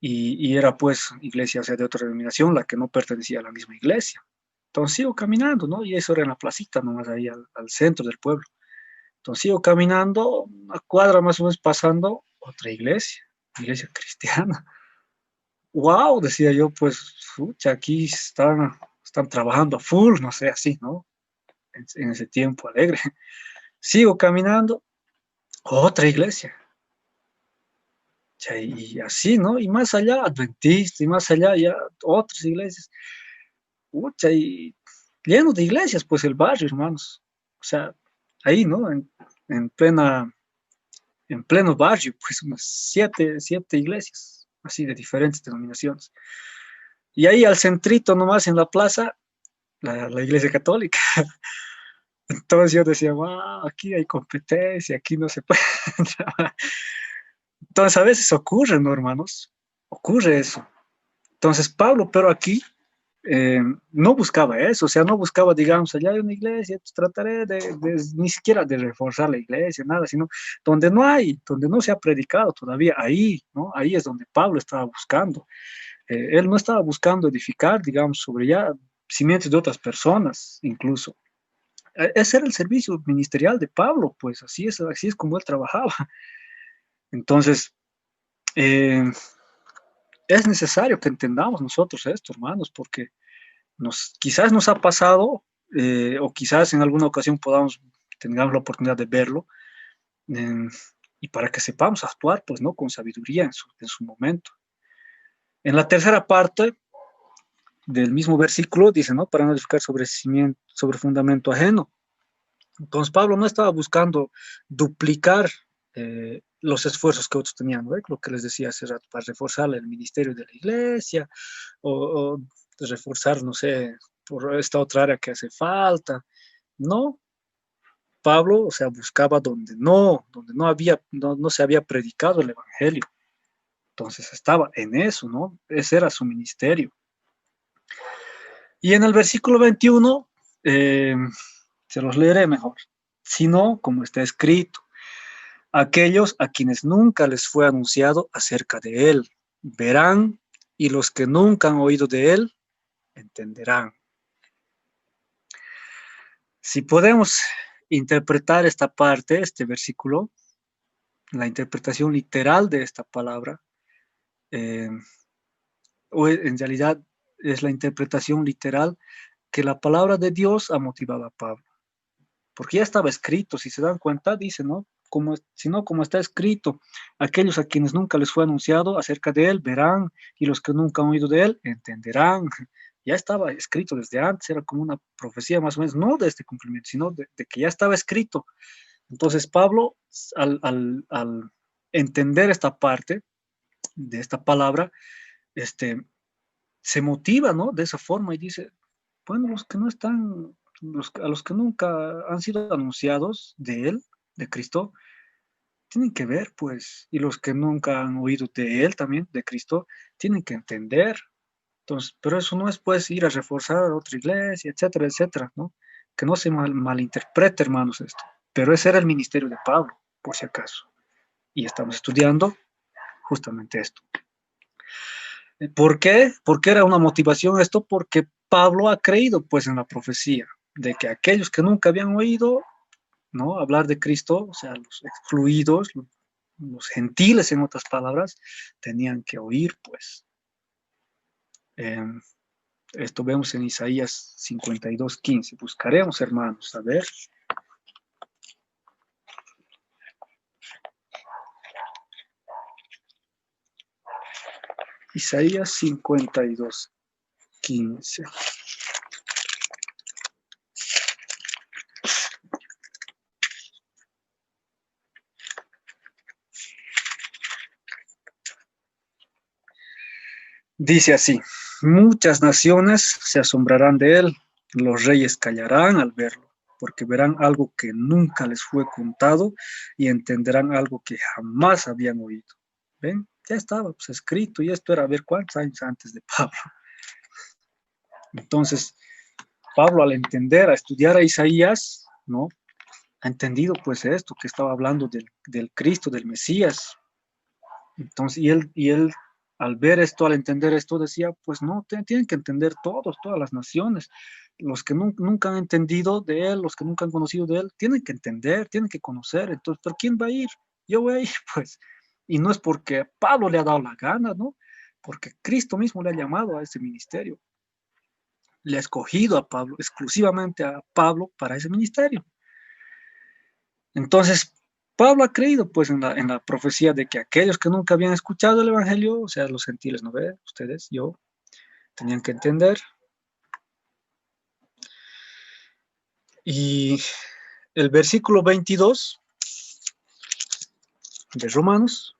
Y era pues iglesia, o sea, de otra denominación, la que no pertenecía a la misma iglesia. Entonces sigo caminando, ¿no? Y eso era en la placita, nomás ahí al centro del pueblo. Entonces sigo caminando, una cuadra más o menos pasando, otra iglesia, iglesia cristiana. Wow, decía yo, pues, pucha, aquí están trabajando a full, no sé, así, ¿no? En ese tiempo alegre. Sigo caminando, otra iglesia. Y así, ¿no? Y más allá, adventista, y más allá ya otras iglesias. Pucha, y lleno de iglesias, pues el barrio, hermanos. O sea, ahí, ¿no? En plena, en pleno barrio, pues unas siete iglesias, así de diferentes denominaciones. Y ahí al centrito nomás en la plaza, la iglesia católica. Entonces yo decía, wow, aquí hay competencia, aquí no se puede trabajar. Entonces a veces ocurre, ¿no, hermanos? Ocurre eso. Entonces Pablo, pero aquí eh, no buscaba eso, o sea, no buscaba, digamos, allá hay una iglesia, pues trataré ni siquiera de reforzar la iglesia, nada, sino donde no hay, donde no se ha predicado todavía, ahí, ¿no? Ahí es donde Pablo estaba buscando. Él no estaba buscando edificar, digamos, sobre ya cimientos de otras personas, incluso. Ese era el servicio ministerial de Pablo, pues así es como él trabajaba. Entonces, eh, es necesario que entendamos nosotros esto, hermanos, porque quizás nos ha pasado, o quizás en alguna ocasión tengamos la oportunidad de verlo, eh, y para que sepamos actuar, pues, ¿no? Con sabiduría en su momento. En la tercera parte del mismo versículo dice, ¿no? Para no edificar sobre fundamento ajeno. Entonces Pablo no estaba buscando duplicar los esfuerzos que otros tenían, ¿no? Lo que les decía hace rato, para reforzar el ministerio de la iglesia o reforzar, no sé, por esta otra área que hace falta. No, Pablo, o sea, buscaba donde no había, no se había predicado el evangelio. Entonces estaba en eso, ¿no? Ese era su ministerio. Y en el versículo 21, se los leeré mejor, sino como está escrito, aquellos a quienes nunca les fue anunciado acerca de él, verán, y los que nunca han oído de él, entenderán. Si podemos interpretar esta parte, este versículo, la interpretación literal de esta palabra, o en realidad es la interpretación literal que la palabra de Dios ha motivado a Pablo. Porque ya estaba escrito, si se dan cuenta, dice, ¿no? Como está escrito, aquellos a quienes nunca les fue anunciado acerca de él verán, y los que nunca han oído de él entenderán. Ya estaba escrito desde antes, era como una profecía más o menos, no de este cumplimiento, sino de que ya estaba escrito. Entonces Pablo, al entender esta parte de esta palabra, se motiva, ¿no? De esa forma y dice, bueno, los que no están, a los que nunca han sido anunciados de él, de Cristo, tienen que ver, pues, y los que nunca han oído de él también, de Cristo, tienen que entender. Entonces, pero eso no es, pues, ir a reforzar a otra iglesia, etcétera, etcétera, ¿no? Que no se malinterprete, hermanos, esto. Pero ese era el ministerio de Pablo, por si acaso. Y estamos estudiando justamente esto. ¿Por qué? ¿Por qué era una motivación esto? Porque Pablo ha creído, pues, en la profecía de que aquellos que nunca habían oído, ¿no? Hablar de Cristo, o sea, los excluidos, los gentiles, en otras palabras, tenían que oír, pues. Esto vemos en Isaías 52:15. Buscaremos, hermanos, a ver. Isaías 52:15. Dice así, muchas naciones se asombrarán de él, los reyes callarán al verlo, porque verán algo que nunca les fue contado y entenderán algo que jamás habían oído. ¿Ven? Ya estaba, pues, escrito, y esto era, a ver, cuántos años antes de Pablo. Entonces, Pablo, al entender, a estudiar a Isaías, ¿no? Ha entendido, pues, esto, que estaba hablando del Cristo, del Mesías. Entonces, y él, al ver esto, al entender esto, decía, pues no, tienen que entender todos, todas las naciones. Los que nunca han entendido de él, los que nunca han conocido de él, tienen que entender, tienen que conocer. Entonces, ¿pero quién va a ir? Yo voy a ir, pues. Y no es porque Pablo le ha dado la gana, ¿no? Porque Cristo mismo le ha llamado a ese ministerio. Le ha escogido a Pablo, exclusivamente a Pablo, para ese ministerio. Entonces, Pablo ha creído, pues, en la profecía de que aquellos que nunca habían escuchado el Evangelio, o sea, los gentiles, ¿no ve? Ustedes, yo, tenían que entender. Y el versículo 22 de Romanos,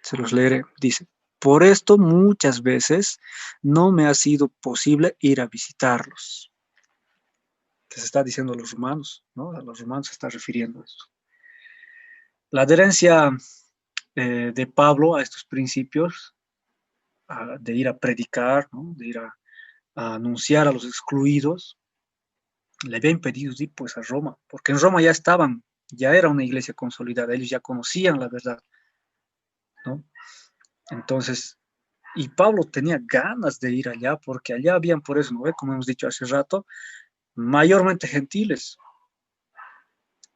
se los leeré, dice, por esto muchas veces no me ha sido posible ir a visitarlos. Que se está diciendo a los romanos, ¿no? A los romanos se está refiriendo a esto. La adherencia de Pablo a estos principios, de ir a predicar, ¿no? De ir a anunciar a los excluidos, le había impedido ir, pues, a Roma, porque en Roma ya estaban, ya era una iglesia consolidada, ellos ya conocían la verdad, ¿no? Entonces, y Pablo tenía ganas de ir allá, porque allá habían, por eso, ¿no? Como hemos dicho hace rato, mayormente gentiles.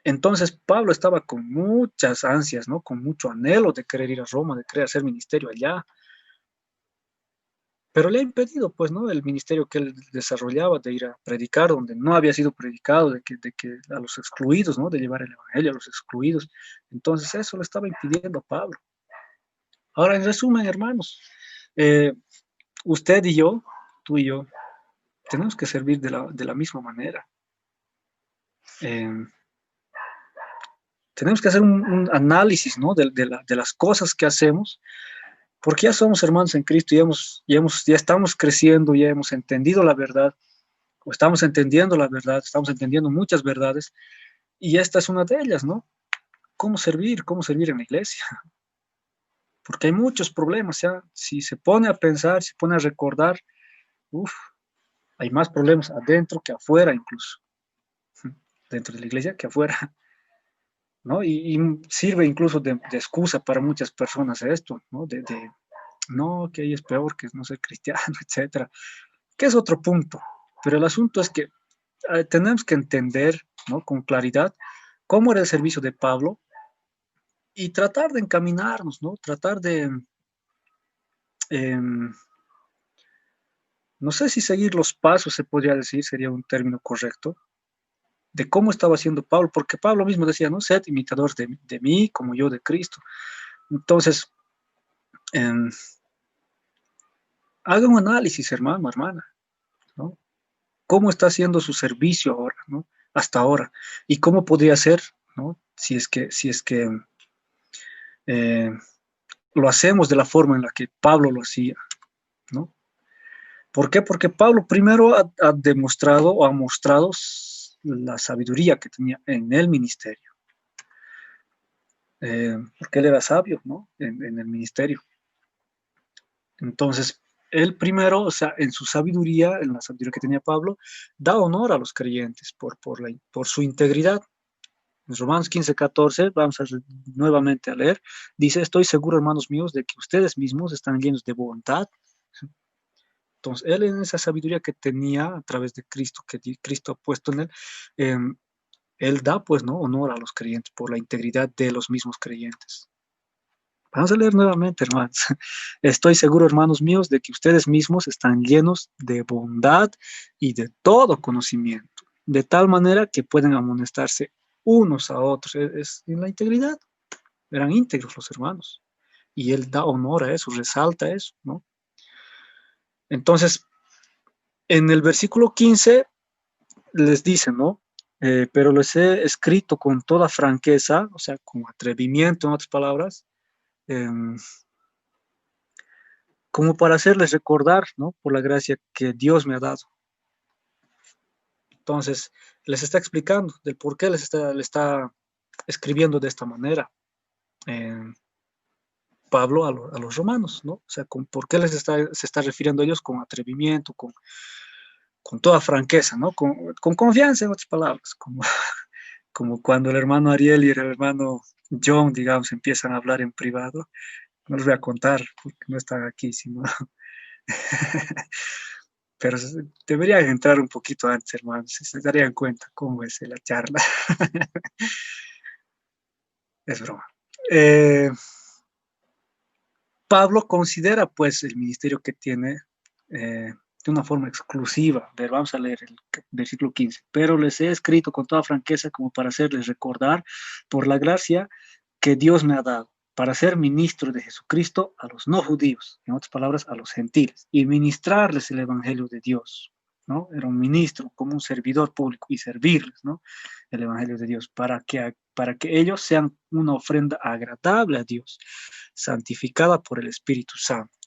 Entonces Pablo estaba con muchas ansias, ¿no? Con mucho anhelo de querer ir a Roma, de querer hacer ministerio allá. Pero le ha impedido, pues, ¿no? El ministerio que él desarrollaba de ir a predicar donde no había sido predicado, de que a los excluidos, ¿no? De llevar el evangelio a los excluidos. Entonces eso le estaba impidiendo a Pablo. Ahora, en resumen, hermanos, usted y yo, tú y yo, tenemos que servir de la misma manera. Tenemos que hacer un análisis, ¿no? De las cosas que hacemos, porque ya somos hermanos en Cristo, ya estamos creciendo, ya hemos entendido la verdad, o estamos entendiendo la verdad, estamos entendiendo muchas verdades, y esta es una de ellas, ¿no? Cómo servir en la iglesia. Porque hay muchos problemas, ¿ya? Si se pone a pensar, se pone a recordar, hay más problemas adentro que afuera incluso, dentro de la iglesia que afuera, ¿no? Y sirve incluso de excusa para muchas personas esto, ¿no? No, que ahí es peor que no ser cristiano, etcétera, que es otro punto. Pero el asunto es que tenemos que entender, ¿no?, con claridad cómo era el servicio de Pablo y tratar de encaminarnos, ¿no? Tratar de, em, no sé si seguir los pasos, se podría decir, sería un término correcto, de cómo estaba haciendo Pablo, porque Pablo mismo decía, ¿no? Sed imitadores de mí como yo de Cristo. Entonces, em, haga un análisis, hermano, hermana, ¿no? ¿Cómo está haciendo su servicio ahora, ¿no? Hasta ahora. Y cómo podría ser, ¿no? Si es que eh, lo hacemos de la forma en la que Pablo lo hacía, ¿no? ¿Por qué? Porque Pablo primero ha demostrado o ha mostrado la sabiduría que tenía en el ministerio, porque él era sabio, ¿no? En el ministerio. Entonces, él primero, o sea, en su sabiduría, en la sabiduría que tenía Pablo, da honor a los creyentes por su integridad. En Romanos 15:14, vamos nuevamente a leer, dice, estoy seguro, hermanos míos, de que ustedes mismos están llenos de bondad. Entonces, él en esa sabiduría que tenía a través de Cristo, que Cristo ha puesto en él, eh, él da, pues, ¿no?, honor a los creyentes por la integridad de los mismos creyentes. Vamos a leer nuevamente, hermanos. Estoy seguro, hermanos míos, de que ustedes mismos están llenos de bondad y de todo conocimiento, de tal manera que pueden amonestarse unos a otros. Es en la integridad. Eran íntegros los hermanos. Y él da honor a eso, resalta eso, ¿no? Entonces, en el versículo 15 les dice, ¿no? Pero les he escrito con toda franqueza, o sea, con atrevimiento, en otras palabras, em, como para hacerles recordar, ¿no?, por la gracia que Dios me ha dado. Entonces, les está explicando del por qué le está escribiendo de esta manera eh, Pablo a los romanos, ¿no? O sea, por qué se está refiriendo a ellos con atrevimiento, con toda franqueza, ¿no? Con confianza, en otras palabras, como cuando el hermano Ariel y el hermano John, digamos, empiezan a hablar en privado. No les voy a contar porque no están aquí, sino pero deberían entrar un poquito antes, hermanos, se darían cuenta cómo es la charla. Es broma. Eh, Pablo considera, pues, el ministerio que tiene de una forma exclusiva. A ver, vamos a leer el versículo 15. Pero les he escrito con toda franqueza como para hacerles recordar por la gracia que Dios me ha dado para ser ministro de Jesucristo a los no judíos, en otras palabras, a los gentiles, y ministrarles el evangelio de Dios, ¿no? Era un ministro, como un servidor público, y servirles, ¿no?, el evangelio de Dios, para que ellos sean una ofrenda agradable a Dios, santificada por el Espíritu Santo.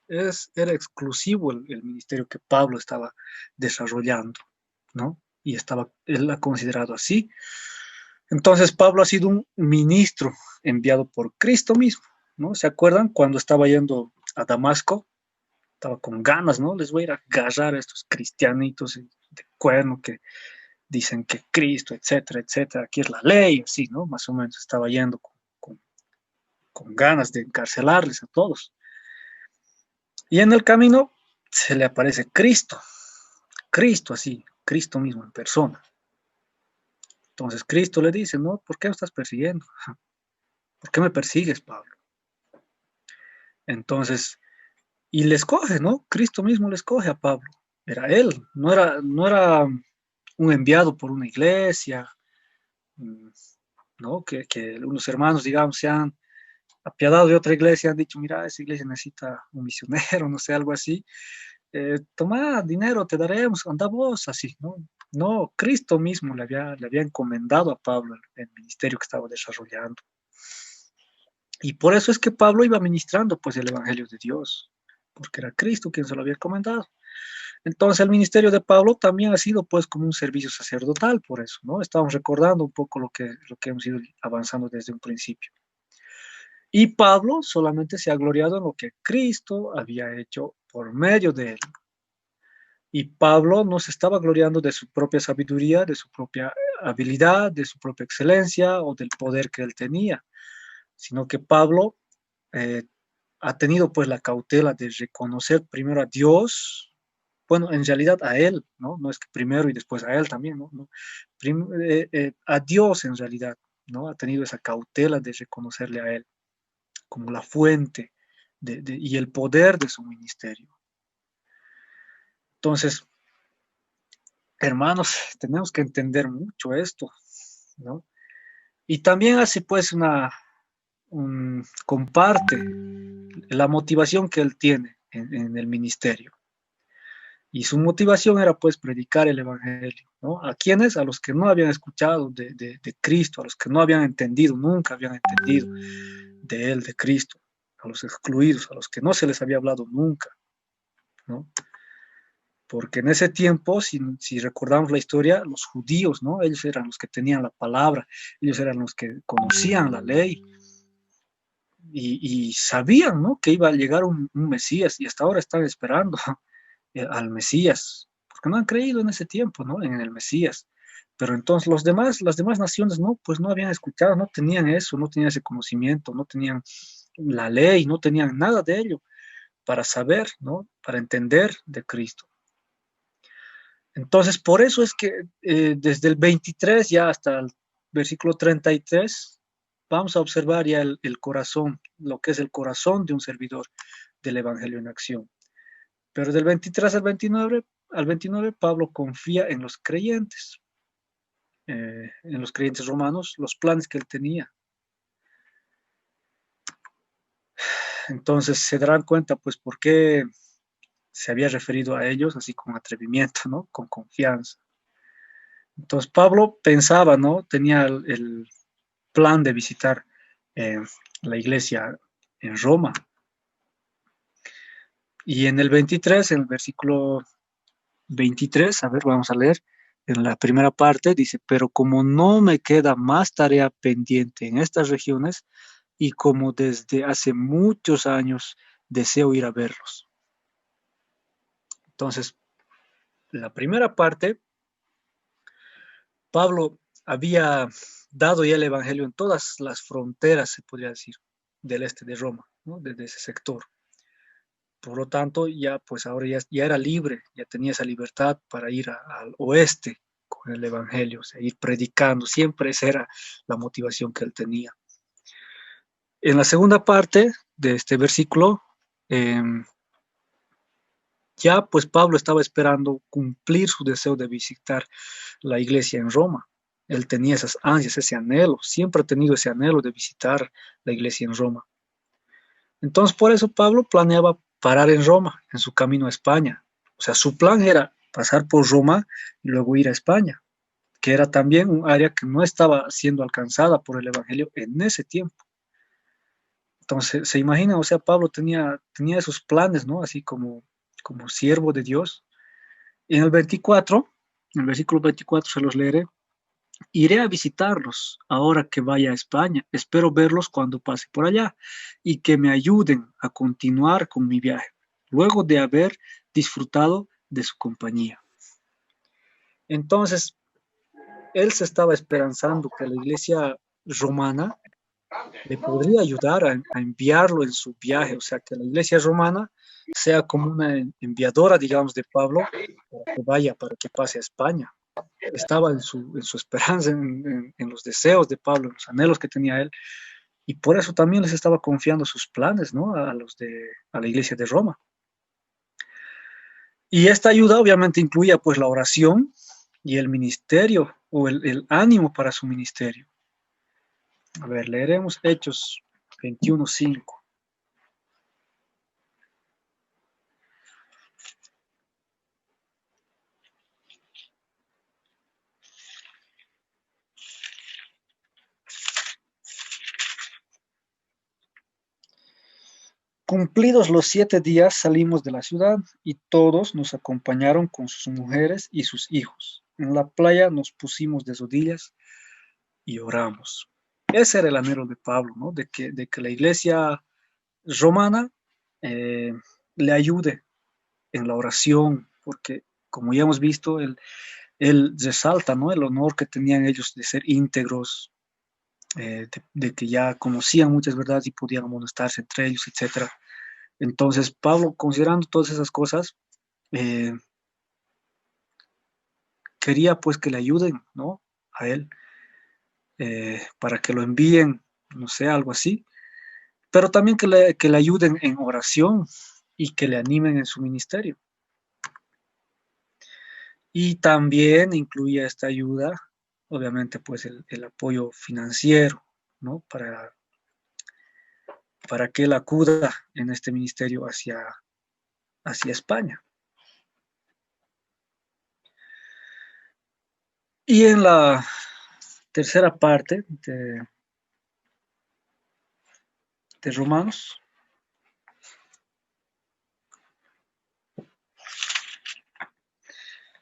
Era exclusivo el ministerio que Pablo estaba desarrollando, ¿no? Y él ha considerado así. Entonces Pablo ha sido un ministro enviado por Cristo mismo, ¿no? ¿Se acuerdan cuando estaba yendo a Damasco? Estaba con ganas, ¿no? Les voy a ir a agarrar a estos cristianitos de cuerno que dicen que Cristo, etcétera, etcétera. Aquí es la ley, así, ¿no? Más o menos estaba yendo con ganas de encarcelarles a todos. Y en el camino se le aparece Cristo, Cristo así, Cristo mismo en persona. Entonces Cristo le dice, ¿no? ¿Por qué me estás persiguiendo? ¿Por qué me persigues, Pablo? Entonces, y le escoge, ¿no? Cristo mismo le escoge a Pablo. Era él, no era un enviado por una iglesia, ¿no? Que unos hermanos, digamos, se han apiadado de otra iglesia, han dicho, mira, esa iglesia necesita un misionero, no sé, algo así. Toma dinero, te daremos, anda vos, así, ¿no? No, Cristo mismo le había encomendado a Pablo el ministerio que estaba desarrollando. Y por eso es que Pablo iba ministrando, pues, el evangelio de Dios, porque era Cristo quien se lo había encomendado. Entonces, el ministerio de Pablo también ha sido, pues, como un servicio sacerdotal, por eso, ¿no? Estamos recordando un poco lo que hemos ido avanzando desde un principio. Y Pablo solamente se ha gloriado en lo que Cristo había hecho por medio de él. Y Pablo no se estaba gloriando de su propia sabiduría, de su propia habilidad, de su propia excelencia o del poder que él tenía, sino que Pablo ha tenido, pues, la cautela de reconocer primero a Dios, bueno, en realidad a él, ¿no? No es que primero y después a él también, ¿no? ¿No? A Dios en realidad, ¿no? Ha tenido esa cautela de reconocerle a él como la fuente y el poder de su ministerio. Entonces, hermanos, tenemos que entender mucho esto, ¿no? Y también así pues comparte la motivación que él tiene en el ministerio. Y su motivación era pues predicar el evangelio, ¿no? ¿A quiénes? A los que no habían escuchado de Cristo, a los que no habían entendido, nunca habían entendido de él, de Cristo, a los excluidos, a los que no se les había hablado nunca, ¿no? Porque en ese tiempo, si recordamos la historia, los judíos, ¿no? Ellos eran los que tenían la palabra, ellos eran los que conocían la ley y sabían, ¿no? Que iba a llegar un Mesías y hasta ahora están esperando al Mesías, porque no han creído en ese tiempo, ¿no? En el Mesías. Pero entonces las demás naciones, ¿no? Pues no habían escuchado, no tenían eso, no tenían ese conocimiento, no tenían la ley, no tenían nada de ello para saber, ¿no? Para entender de Cristo. Entonces, por eso es que desde el 23 ya hasta el versículo 33, vamos a observar ya el corazón, lo que es el corazón de un servidor del Evangelio en acción. Pero del 23 al 29 Pablo confía en los creyentes romanos, los planes que él tenía. Entonces se darán cuenta, pues, por qué se había referido a ellos así con atrevimiento, ¿no? Con confianza. Entonces Pablo pensaba, ¿no? Tenía el plan de visitar eh, la iglesia en Roma. Y en el 23, en el versículo 23, a ver, vamos a leer. En la primera parte dice, pero como no me queda más tarea pendiente en estas regiones y como desde hace muchos años deseo ir a verlos. Entonces, la primera parte, Pablo había dado ya el evangelio en todas las fronteras, se podría decir, del este de Roma, ¿no? Desde ese sector. Por lo tanto, ya pues ahora ya era libre, ya tenía esa libertad para ir al oeste con el evangelio, o sea, ir predicando, siempre esa era la motivación que él tenía. En la segunda parte de este versículo, ya pues Pablo estaba esperando cumplir su deseo de visitar la iglesia en Roma. Él tenía esas ansias, ese anhelo, siempre ha tenido ese anhelo de visitar la iglesia en Roma. Entonces, por eso Pablo planeaba parar en Roma, en su camino a España. O sea, su plan era pasar por Roma y luego ir a España, que era también un área que no estaba siendo alcanzada por el Evangelio en ese tiempo. Entonces, se imagina, o sea, Pablo tenía esos planes, ¿no? Así como siervo de Dios. Y en el 24, en el versículo 24 se los leeré. Iré a visitarlos ahora que vaya a España. Espero verlos cuando pase por allá y que me ayuden a continuar con mi viaje, luego de haber disfrutado de su compañía. Entonces, él se estaba esperanzando que la iglesia romana le podría ayudar a enviarlo en su viaje, o sea, que la iglesia romana sea como una enviadora, digamos, de Pablo para que vaya, para que pase a España. Estaba en su esperanza, en los deseos de Pablo, en los anhelos que tenía él, y por eso también les estaba confiando sus planes, ¿no? A la iglesia de Roma. Y esta ayuda obviamente incluía pues la oración y el ministerio, o el ánimo para su ministerio. A ver, leeremos Hechos 21:5. Cumplidos los 7 días salimos de la ciudad y todos nos acompañaron con sus mujeres y sus hijos. En la playa nos pusimos de rodillas y oramos. Ese era el anhelo de Pablo, ¿no? De que la iglesia romana eh, le ayude en la oración, porque como ya hemos visto, él resalta, ¿no? El honor que tenían ellos de ser íntegros, de que ya conocían muchas verdades y podían amonestarse entre ellos, etcétera. Entonces, Pablo, considerando todas esas cosas, quería pues que le ayuden, ¿no? A él, para que lo envíen, no sé, algo así, pero también que le ayuden en oración y que le animen en su ministerio. Y también incluía esta ayuda, obviamente, pues el apoyo financiero, ¿no? Para que él acuda en este ministerio hacia España. Y en la tercera parte de Romanos,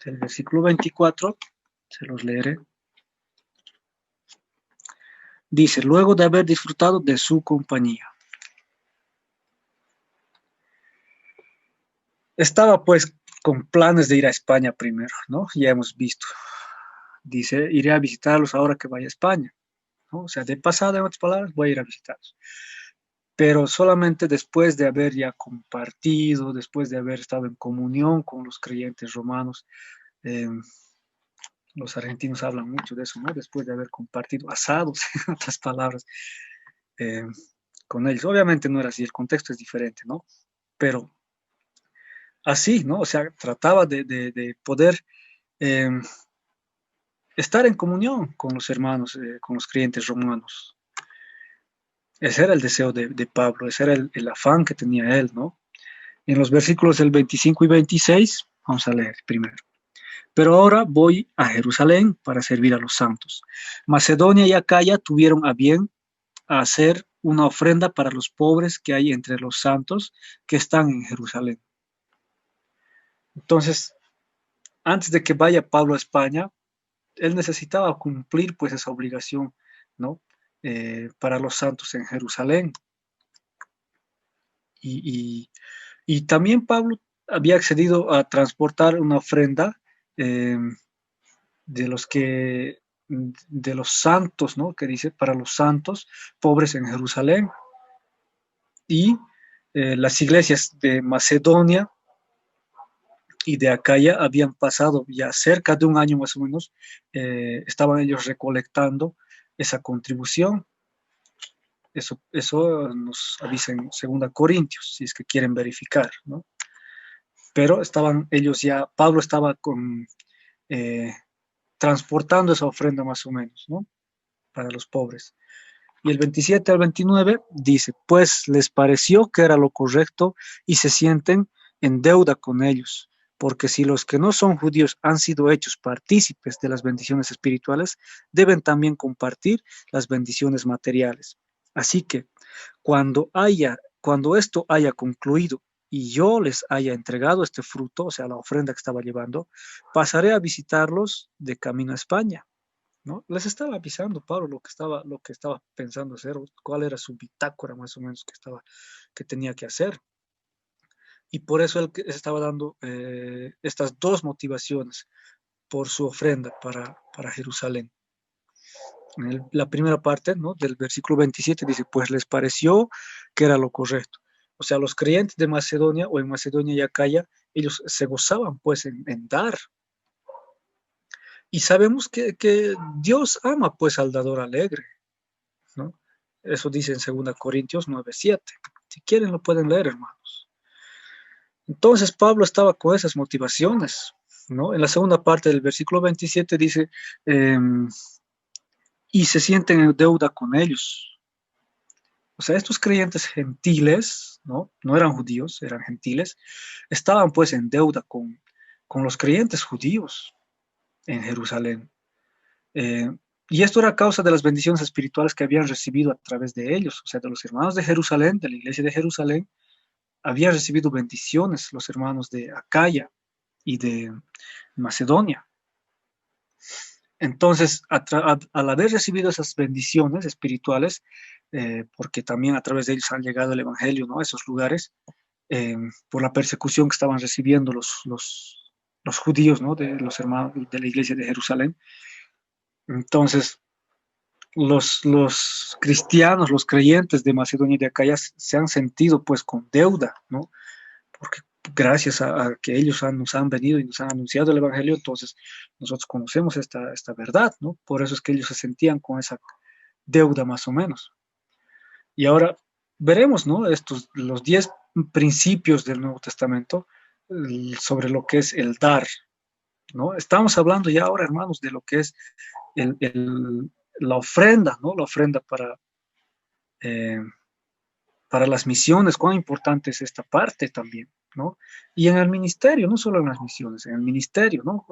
del versículo 24, se los leeré. Dice, luego de haber disfrutado de su compañía. Estaba pues con planes de ir a España primero, ¿no? Ya hemos visto. Dice, iré a visitarlos ahora que vaya a España, ¿no? O sea, de pasada, en otras palabras, voy a ir a visitarlos. Pero solamente después de haber ya compartido, después de haber estado en comunión con los creyentes romanos, eh, los argentinos hablan mucho de eso, ¿no? Después de haber compartido asados, en otras palabras, eh, con ellos. Obviamente no era así, el contexto es diferente, ¿no? Pero así, ¿no? O sea, trataba de poder eh, estar en comunión con los hermanos, con los creyentes romanos. Ese era el deseo de Pablo, ese era el afán que tenía él, ¿no? En los versículos del 25 y 26, vamos a leer primero. Pero ahora voy a Jerusalén para servir a los santos. Macedonia y Acaya tuvieron a bien hacer una ofrenda para los pobres que hay entre los santos que están en Jerusalén. Entonces, antes de que vaya Pablo a España, él necesitaba cumplir pues esa obligación, ¿no? Para los santos en Jerusalén. Y, y también Pablo había accedido a transportar una ofrenda eh, de de los santos, ¿no? Que dice, para los santos pobres en Jerusalén. Y las iglesias de Macedonia y de Acaya habían pasado ya cerca de un año más o menos, estaban ellos recolectando esa contribución. Eso nos avisa en 2 Corintios, si es que quieren verificar, ¿no? Pero estaban ellos ya, Pablo estaba eh, transportando esa ofrenda más o menos, ¿no? Para los pobres. Y el 27 al 29 dice, pues les pareció que era lo correcto y se sienten en deuda con ellos, porque si los que no son judíos han sido hechos partícipes de las bendiciones espirituales, deben también compartir las bendiciones materiales. Así que cuando esto haya concluido y yo les haya entregado este fruto, o sea, la ofrenda que estaba llevando, pasaré a visitarlos de camino a España, ¿no? Les estaba avisando Pablo lo que estaba pensando hacer, cuál era su bitácora más o menos que tenía que hacer. Y por eso él estaba dando estas dos motivaciones por su ofrenda para Jerusalén. La primera parte, ¿no? Del versículo 27 dice, pues les pareció que era lo correcto. O sea, los creyentes de Macedonia o en Macedonia y Acaya, ellos se gozaban pues en dar. Y sabemos que Dios ama pues al dador alegre, ¿no? Eso dice en 2 Corintios 9:7. Si quieren lo pueden leer, hermanos. Entonces Pablo estaba con esas motivaciones, ¿no? En la segunda parte del versículo 27 dice, y se sienten en deuda con ellos. O sea, estos creyentes gentiles, ¿no? No eran judíos, eran gentiles, estaban pues en deuda con los creyentes judíos en Jerusalén. Eh, y esto era a causa de las bendiciones espirituales que habían recibido a través de ellos, o sea, de los hermanos de Jerusalén, de la iglesia de Jerusalén, habían recibido bendiciones los hermanos de Acaya y de Macedonia. Entonces, al haber recibido esas bendiciones espirituales, porque también a través de ellos han llegado el Evangelio, ¿no? A esos lugares, por la persecución que estaban recibiendo los judíos, ¿no? De los hermanos de la iglesia de Jerusalén. Entonces, los cristianos, los creyentes de Macedonia y de Acaya se han sentido pues con deuda, ¿no? gracias a que ellos nos han venido y nos han anunciado el Evangelio, entonces nosotros conocemos esta verdad, ¿no? Por eso es que ellos se sentían con esa deuda más o menos. Y ahora veremos, ¿no? Los 10 principios del Nuevo Testamento sobre lo que es el dar, ¿no? Estamos hablando ya ahora, hermanos, de lo que es la ofrenda, ¿no? La ofrenda eh, para las misiones, cuán importante es esta parte también, ¿no? Y en el ministerio, no solo en las misiones, en el ministerio, ¿no?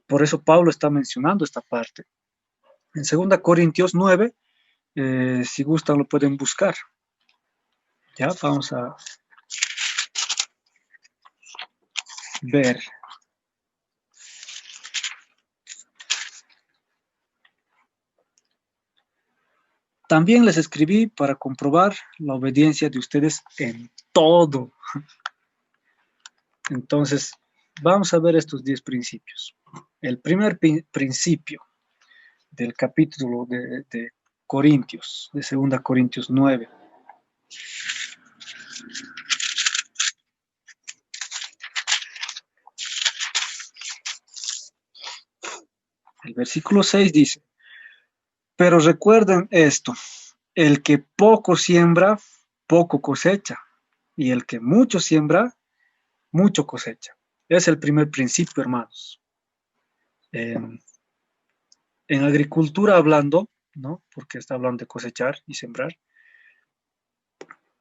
Por eso Pablo está mencionando esta parte. En 2 Corintios 9, si gustan lo pueden buscar. Ya, vamos a ver. También les escribí para comprobar la obediencia de ustedes en todo. Entonces, vamos a ver estos 10 principios. El primer principio del capítulo de Corintios, de 2 Corintios 9. El versículo 6 dice, pero recuerden esto, el que poco siembra, poco cosecha, y el que mucho siembra, mucho cosecha. Es el primer principio, hermanos. En agricultura hablando, ¿no? Porque está hablando de cosechar y sembrar.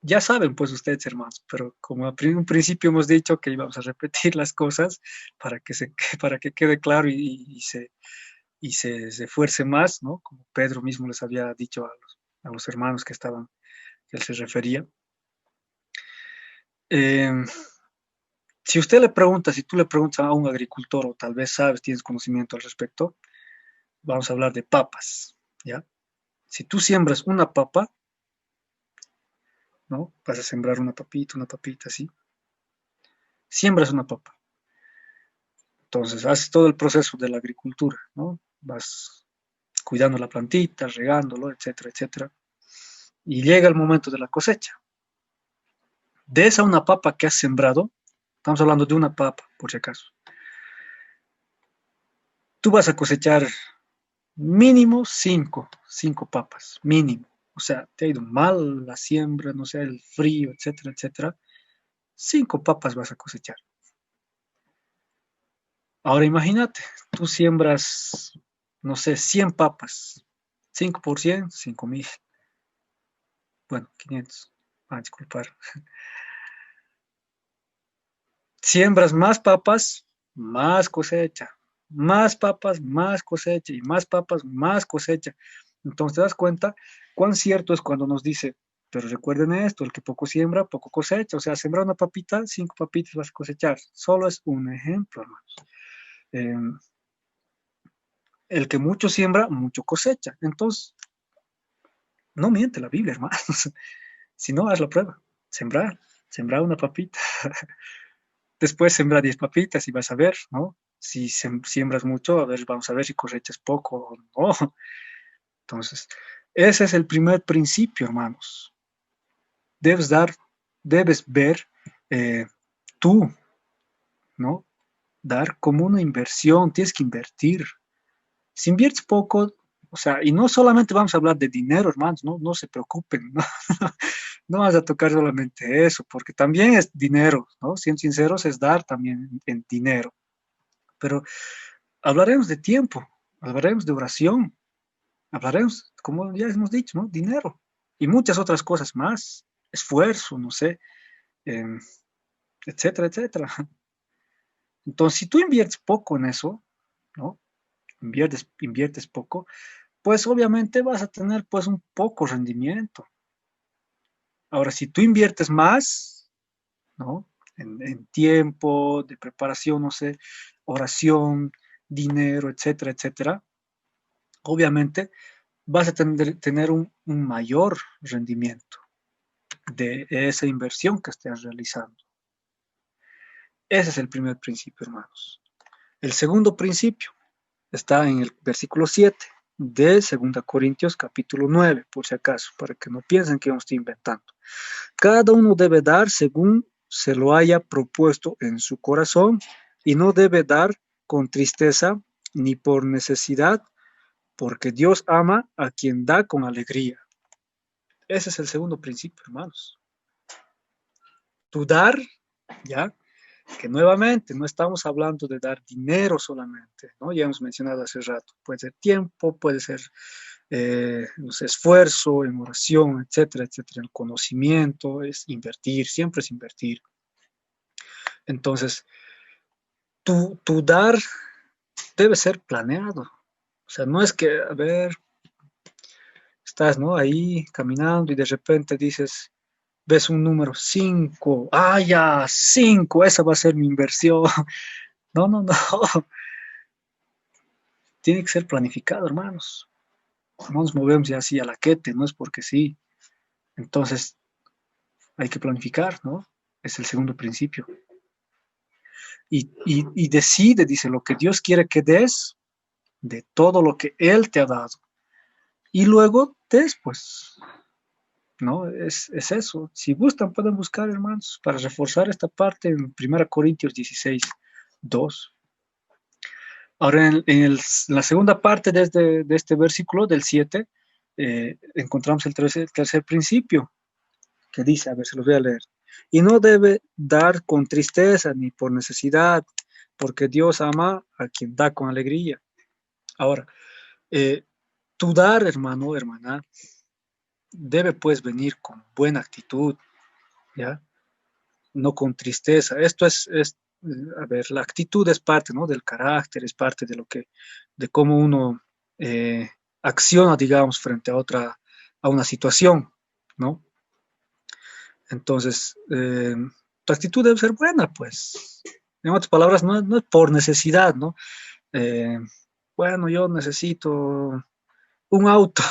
Ya saben, pues ustedes, hermanos, pero como a un principio hemos dicho que íbamos a repetir las cosas para que quede claro y se esfuerce más, ¿no? Como Pedro mismo les había dicho a los hermanos que él se refería. Si tú le preguntas a un agricultor, o tal vez sabes, tienes conocimiento al respecto, vamos a hablar de papas, ¿ya? Si tú siembras una papa, ¿no? Vas a sembrar una papita, así. Siembras una papa. Entonces, haces todo el proceso de la agricultura, ¿no? Vas cuidando la plantita, regándolo, etcétera, etcétera. Y llega el momento de la cosecha. De esa una papa que has sembrado, estamos hablando de una papa, por si acaso, tú vas a cosechar mínimo cinco papas, mínimo. O sea, te ha ido mal la siembra, no sé, el frío, etcétera, etcétera. 5 papas vas a cosechar. Ahora imagínate, tú siembras, no sé, 100 papas. 5 por 100, 5,000. Bueno, 500. Disculpar. Siembras más papas, más cosecha. Más papas, más cosecha. Y más papas, más cosecha. Entonces te das cuenta cuán cierto es cuando nos dice, pero recuerden esto, el que poco siembra, poco cosecha. O sea, sembra una papita, 5 papitas vas a cosechar. Solo es un ejemplo, hermanos. El que mucho siembra, mucho cosecha. Entonces, no miente la Biblia, hermanos. Si no, haz la prueba. Sembrar una papita. Después sembra 10 papitas y vas a ver, ¿no? Si siembras mucho, a ver, vamos a ver si cosechas poco o no. Entonces, ese es el primer principio, hermanos. Debes ver tú, ¿no? Dar como una inversión, tienes que invertir. Si inviertes poco, o sea, y no solamente vamos a hablar de dinero, hermanos, no se preocupen, ¿no? No vas a tocar solamente eso, porque también es dinero, ¿no? Siendo sinceros, es dar también en dinero. Pero hablaremos de tiempo, hablaremos de oración, hablaremos, como ya hemos dicho, ¿no? Dinero y muchas otras cosas más, esfuerzo, no sé, eh, etcétera, etcétera. Entonces, si tú inviertes poco en eso, ¿no? Inviertes poco, pues obviamente vas a tener pues un poco rendimiento. Ahora, si tú inviertes más, ¿no? En tiempo, de preparación, no sé, oración, dinero, etcétera, etcétera, obviamente vas a tener un mayor rendimiento de esa inversión que estés realizando. Ese es el primer principio, hermanos. El segundo principio está en el versículo 7 de 2 Corintios capítulo 9, por si acaso, para que no piensen que yo estoy inventando. Cada uno debe dar según se lo haya propuesto en su corazón y no debe dar con tristeza ni por necesidad, porque Dios ama a quien da con alegría. Ese es el segundo principio, hermanos. Tu dar, ¿ya? Que nuevamente no estamos hablando de dar dinero solamente, ¿no? Ya hemos mencionado hace rato, puede ser tiempo, puede ser no sé, esfuerzo en oración, etcétera, etcétera. El conocimiento es invertir, siempre es invertir. Entonces, tu dar debe ser planeado. O sea, no es que, a ver, estás, ¿no? Ahí caminando y de repente dices, ves un número 5, ah, ya, 5, esa va a ser mi inversión. No, no, no. Tiene que ser planificado, hermanos. No nos movemos ya así a la quete, no es porque sí. Entonces, hay que planificar, ¿no? Es el segundo principio. Y decide, dice, lo que Dios quiere que des de todo lo que Él te ha dado. Y luego des, pues, ¿no? Es eso. Si gustan, pueden buscar, hermanos, para reforzar esta parte en 1 Corintios 16, 2. Ahora, en la segunda parte de este versículo, del 7, encontramos el tercer principio, que dice, a ver, se los voy a leer. Y no debe dar con tristeza ni por necesidad, porque Dios ama a quien da con alegría. Ahora, tu dar, hermano, hermana, debe pues venir con buena actitud, ¿ya? No con tristeza. Esto es, a ver, la actitud es parte, ¿no? Del carácter, es parte de lo que, de cómo uno acciona, digamos, frente a una situación, ¿no? Entonces, tu actitud debe ser buena, pues. En otras palabras, no es por necesidad, ¿no? Eh, bueno, yo necesito un auto.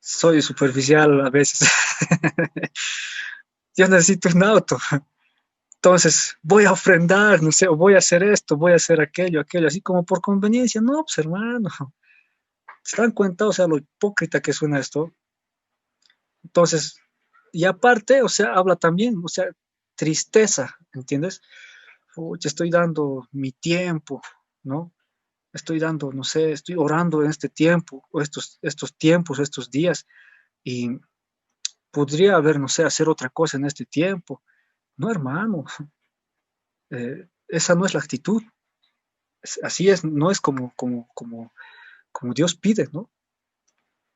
Soy superficial a veces. Yo necesito un auto. Entonces, voy a ofrendar, no sé, o voy a hacer esto, voy a hacer aquello, así como por conveniencia. No, pues hermano, ¿se dan cuenta? O sea, lo hipócrita que suena esto. Entonces, y aparte, o sea, habla también, o sea, tristeza, ¿entiendes? Te estoy dando mi tiempo, ¿no? Estoy dando, no sé, estoy orando en este tiempo, o estos tiempos, estos días, y podría haber, no sé, hacer otra cosa en este tiempo. No, hermano, esa no es la actitud. Así es, no es como Dios pide, ¿no?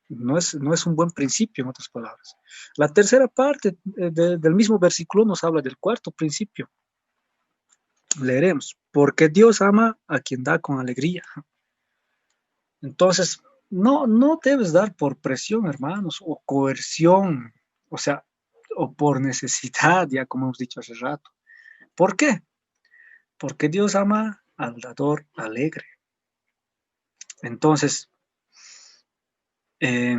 No es un buen principio, en otras palabras. La tercera parte del mismo versículo nos habla del cuarto principio. Leeremos, porque Dios ama a quien da con alegría. Entonces, no debes dar por presión, hermanos, o coerción, o sea, o por necesidad, ya como hemos dicho hace rato. ¿Por qué? Porque Dios ama al dador alegre. Entonces, eh,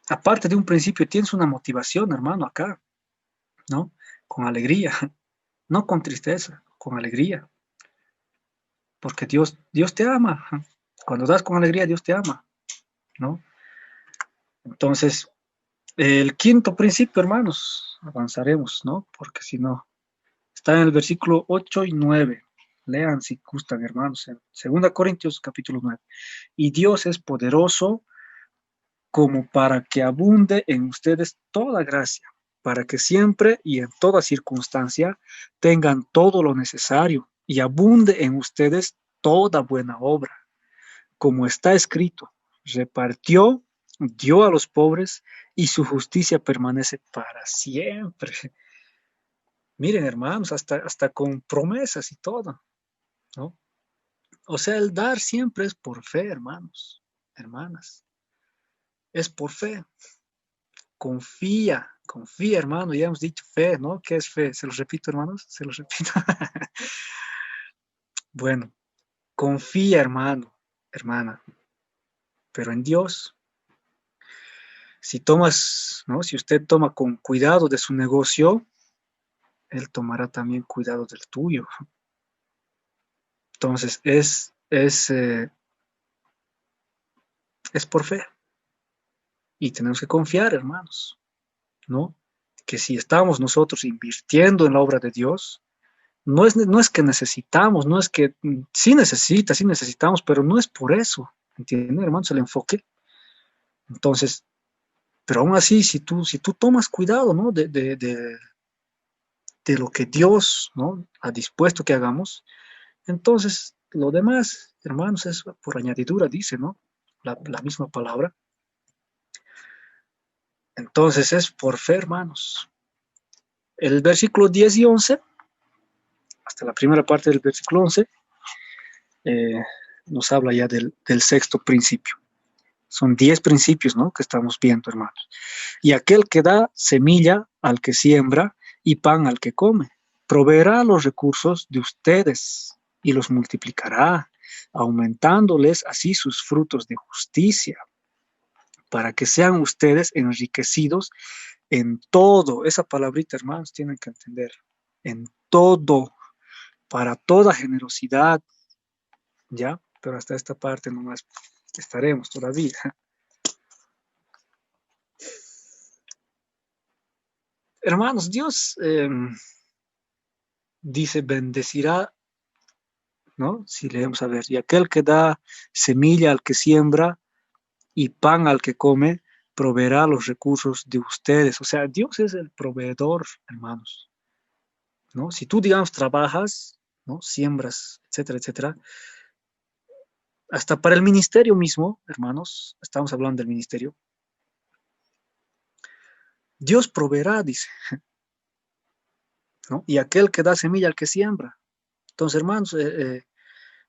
aparte de un principio, tienes una motivación, hermano, acá, ¿no? Con alegría, no con tristeza, con alegría, porque Dios te ama. Cuando das con alegría, Dios te ama, ¿no? Entonces, el quinto principio, hermanos, avanzaremos, ¿no? Porque si no, está en el versículo 8 y 9. Lean si gustan, hermanos, en 2 Corintios capítulo 9. Y Dios es poderoso como para que abunde en ustedes toda gracia, para que siempre y en toda circunstancia tengan todo lo necesario y abunde en ustedes toda buena obra, como está escrito, repartió, dio a los pobres y su justicia permanece para siempre. Miren, hermanos, hasta con promesas y todo, ¿no? O sea, el dar siempre es por fe, hermanos, hermanas, es por fe. Confía, hermano, ya hemos dicho fe, ¿no? ¿Qué es fe? Se los repito, hermanos, se los repito. Bueno, confía, hermano, hermana, pero en Dios. Si tomas, ¿no? Si usted toma con cuidado de su negocio, Él tomará también cuidado del tuyo. Entonces, es por fe. Y tenemos que confiar, hermanos, ¿no? que si estamos nosotros invirtiendo en la obra de Dios, no es que necesitamos, no es que sí necesitamos, pero no es por eso, ¿entienden, hermanos? El enfoque. Entonces, pero aún así, si tú tomas cuidado, ¿no? De lo que Dios, ¿no? Ha dispuesto que hagamos, entonces lo demás, hermanos, es por añadidura, dice, ¿no? La misma palabra. Entonces es por fe, hermanos. El versículo 10 y 11, hasta la primera parte del versículo 11, eh, nos habla ya del sexto principio. Son 10 principios, ¿no? Que estamos viendo, hermanos. Y aquel que da semilla al que siembra y pan al que come, proveerá los recursos de ustedes y los multiplicará, aumentándoles así sus frutos de justicia, para que sean ustedes enriquecidos en todo. Esa palabrita, hermanos, tienen que entender. En todo, para toda generosidad, ¿ya? Pero hasta esta parte nomás estaremos todavía. Hermanos, Dios dice, bendecirá, ¿no? Si leemos a ver, y aquel que da semilla al que siembra y pan al que come, proveerá los recursos de ustedes. O sea, Dios es el proveedor, hermanos, ¿no? Si tú, digamos, trabajas, ¿no? Siembras, etcétera, etcétera, hasta para el ministerio mismo, hermanos, estamos hablando del ministerio, Dios proveerá, dice, ¿no? Y aquel que da semilla al que siembra. Entonces, hermanos,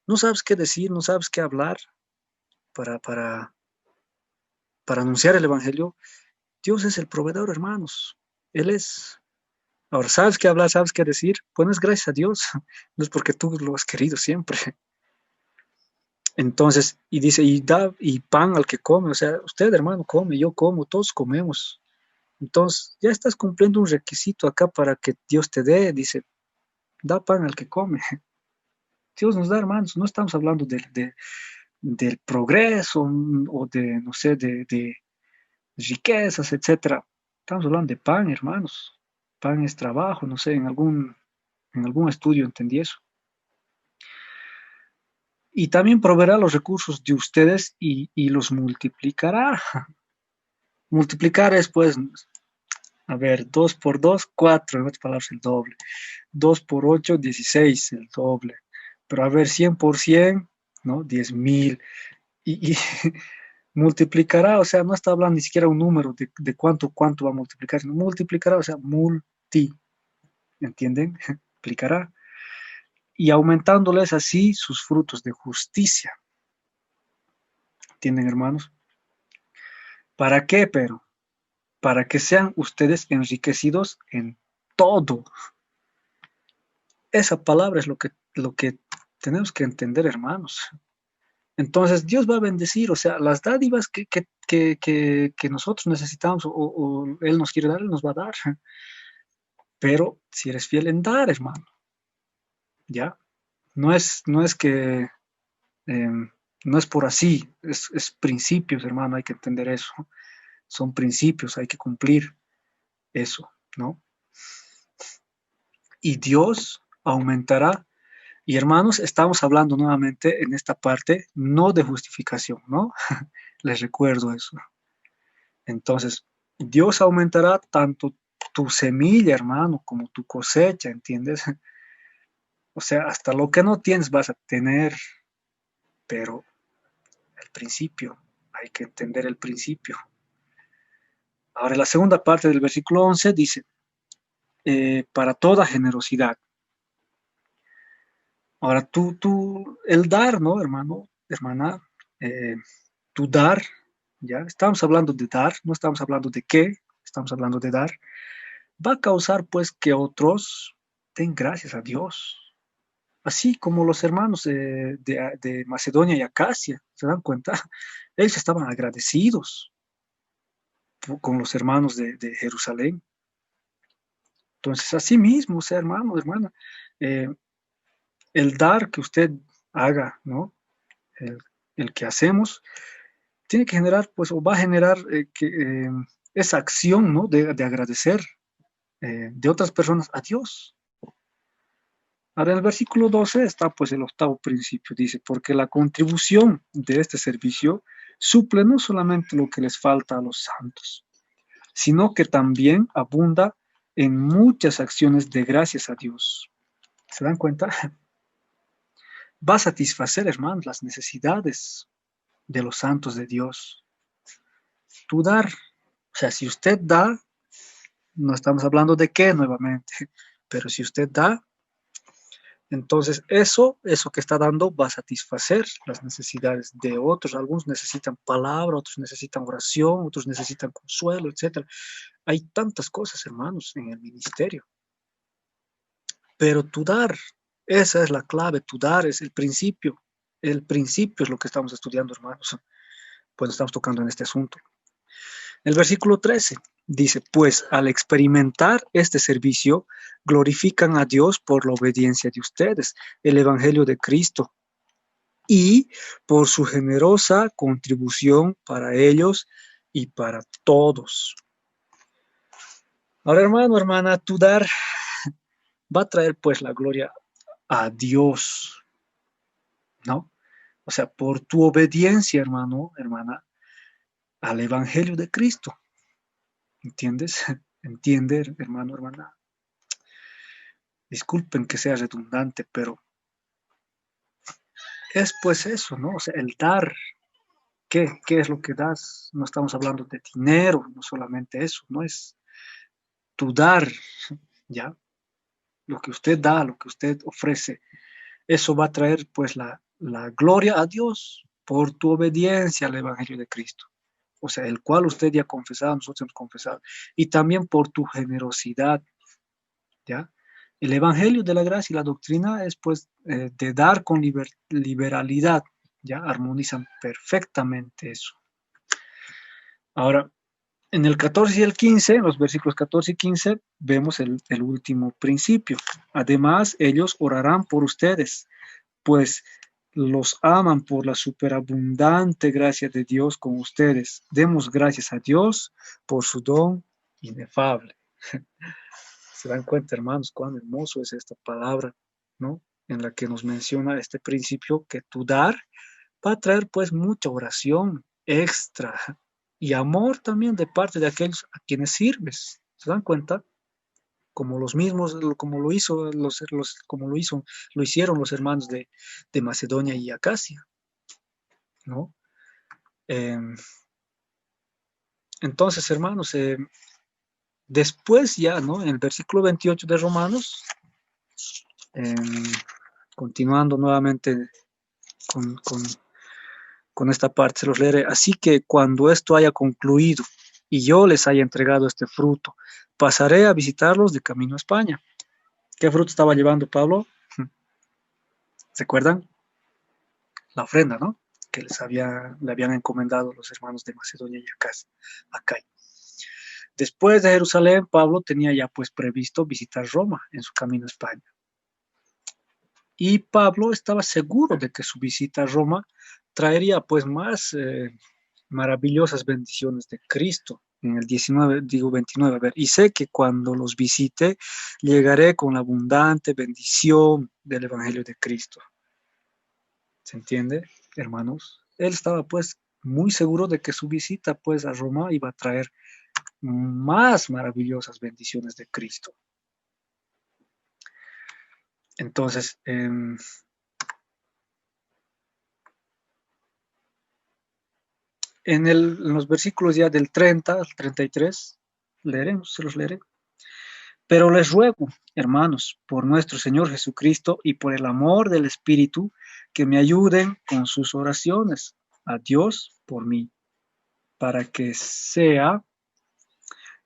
no sabes qué decir, no sabes qué hablar para, para, para anunciar el evangelio. Dios es el proveedor, hermanos. Él es. Ahora, ¿sabes qué hablar? ¿Sabes qué decir? Pues no es gracias a Dios, no es porque tú lo has querido siempre. Entonces, y dice, y da y pan al que come, o sea, usted, hermano, come, yo como, todos comemos. Entonces, ya estás cumpliendo un requisito acá para que Dios te dé, dice, da pan al que come. Dios nos da, hermanos, no estamos hablando del progreso o de, no sé, de riquezas, etcétera. Estamos hablando de pan, hermanos. Pan es trabajo, no sé, en algún estudio entendí eso. Y también proveerá los recursos de ustedes y los multiplicará. Multiplicar es, pues, a ver, 2 por 2, 4, en otras palabras, el doble. 2 por 8, 16, el doble. Pero a ver, 100 por 100, ¿no? 10,000. Y multiplicará, o sea, no está hablando ni siquiera un número de cuánto va a multiplicar, sino multiplicará, o sea, ¿entienden? Multiplicará. Y aumentándoles así sus frutos de justicia. ¿Entienden, hermanos? ¿Para qué, pero? Para que sean ustedes enriquecidos en todo. Esa palabra es lo que tenemos que entender, hermanos. Entonces, Dios va a bendecir, o sea, las dádivas que nosotros necesitamos o Él nos quiere dar, Él nos va a dar. Pero si eres fiel en dar, hermano, ¿ya? No es que, eh, no es por así, es principios, hermano, hay que entender eso. Son principios, hay que cumplir eso, ¿no? Y Dios aumentará. Y hermanos, estamos hablando nuevamente en esta parte, no de justificación, ¿no? Les recuerdo eso. Entonces, Dios aumentará tanto tu semilla, hermano, como tu cosecha, ¿entiendes? O sea, hasta lo que no tienes vas a tener, pero el principio, hay que entender el principio. Ahora, la segunda parte del versículo 11 dice, para toda generosidad. Ahora, el dar, ¿no, hermano, hermana? Eh, tu dar, ¿ya? Estamos hablando de dar, no estamos hablando de qué, estamos hablando de dar. Va a causar, pues, que otros den gracias a Dios. Así como los hermanos de Macedonia y Acacia, ¿se dan cuenta? Ellos estaban agradecidos con los hermanos de Jerusalén. Entonces, así mismo, o sea, hermano, hermana, eh, el dar que usted haga, ¿no? El, el que hacemos, tiene que generar, pues, o va a generar esa acción, ¿no? De agradecer, de otras personas a Dios. Ahora en el versículo 12 está pues el octavo principio, dice, porque la contribución de este servicio suple no solamente lo que les falta a los santos, sino que también abunda en muchas acciones de gracias a Dios. ¿Se dan cuenta? Va a satisfacer, hermanos, las necesidades de los santos de Dios. Tú dar, o sea, si usted da, no estamos hablando de qué nuevamente, pero si usted da, entonces eso que está dando va a satisfacer las necesidades de otros. Algunos necesitan palabra, otros necesitan oración, otros necesitan consuelo, etc. Hay tantas cosas, hermanos, en el ministerio. Pero tu dar, esa es la clave, tu dar es el principio. El principio es lo que estamos estudiando, hermanos, pues estamos tocando en este asunto. El versículo 13 dice, pues al experimentar este servicio, glorifican a Dios por la obediencia de ustedes, el Evangelio de Cristo, y por su generosa contribución para ellos y para todos. Ahora, hermano, hermana, tu dar va a traer pues la gloria a Dios, ¿no? O sea, por tu obediencia, hermano, hermana, al Evangelio de Cristo. ¿Entiendes? ¿Entiende, hermano, hermana? Disculpen que sea redundante, pero es pues eso, ¿no? O sea, el dar. ¿Qué es lo que das? No estamos hablando de dinero, no solamente eso, no es tu dar, ¿ya? Lo que usted da, lo que usted ofrece, eso va a traer pues la gloria a Dios por tu obediencia al Evangelio de Cristo. O sea, el cual usted ya ha confesado, nosotros hemos confesado, y también por tu generosidad, ¿ya? El Evangelio de la gracia y la doctrina es pues de dar con liberalidad, ¿ya? Armonizan perfectamente eso. Ahora, en el 14 y el 15, en los versículos 14 y 15, vemos el último principio. Además, ellos orarán por ustedes, pues los aman por la superabundante gracia de Dios con ustedes. Demos gracias a Dios por su don inefable. Se dan cuenta, hermanos, cuán hermoso es esta palabra, ¿no? En la que nos menciona este principio que tu dar va a traer pues mucha oración extra y amor también de parte de aquellos a quienes sirves. ¿Se dan cuenta? Como los mismos, como lo hizo, lo hicieron los hermanos de Macedonia y Acacia, ¿no? Eh, entonces, hermanos, después ya, ¿no? En el versículo 28 de Romanos, eh, continuando nuevamente con, con, con esta parte, se los leeré. Así que cuando esto haya concluido y yo les haya entregado este fruto, pasaré a visitarlos de camino a España. ¿Qué fruto estaba llevando Pablo? ¿Recuerdan? La ofrenda, ¿no? Que le habían encomendado los hermanos de Macedonia y Acá. Después de Jerusalén, Pablo tenía ya pues previsto visitar Roma en su camino a España. Y Pablo estaba seguro de que su visita a Roma traería pues más maravillosas bendiciones de Cristo. En el 29, a ver, y sé que cuando los visite, llegaré con la abundante bendición del Evangelio de Cristo. ¿Se entiende, hermanos? Él estaba pues muy seguro de que su visita pues a Roma iba a traer más maravillosas bendiciones de Cristo. Entonces, en los versículos ya del 30 al 33, se los leeré. Pero les ruego, hermanos, por nuestro Señor Jesucristo y por el amor del Espíritu, que me ayuden con sus oraciones a Dios por mí, para que sea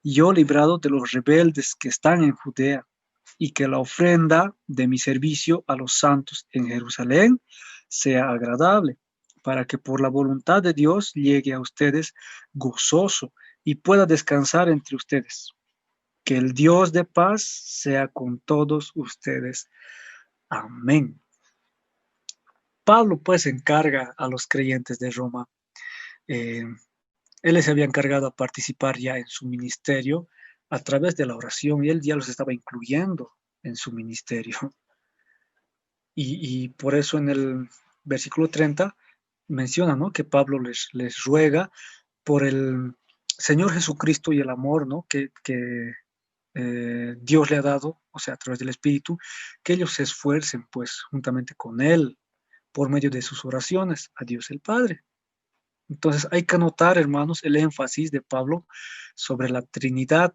yo librado de los rebeldes que están en Judea, y que la ofrenda de mi servicio a los santos en Jerusalén sea agradable, para que por la voluntad de Dios llegue a ustedes gozoso y pueda descansar entre ustedes. Que el Dios de paz sea con todos ustedes. Amén. Pablo pues encarga a los creyentes de Roma. Él les había encargado a participar ya en su ministerio a través de la oración, y él ya los estaba incluyendo en su ministerio. Y por eso en el versículo 30 menciona, ¿no?, que Pablo les ruega por el Señor Jesucristo y el amor, ¿no?, que Dios le ha dado, o sea, a través del Espíritu, que ellos se esfuercen, pues, juntamente con Él, por medio de sus oraciones, a Dios el Padre. Entonces, hay que notar, hermanos, el énfasis de Pablo sobre la Trinidad,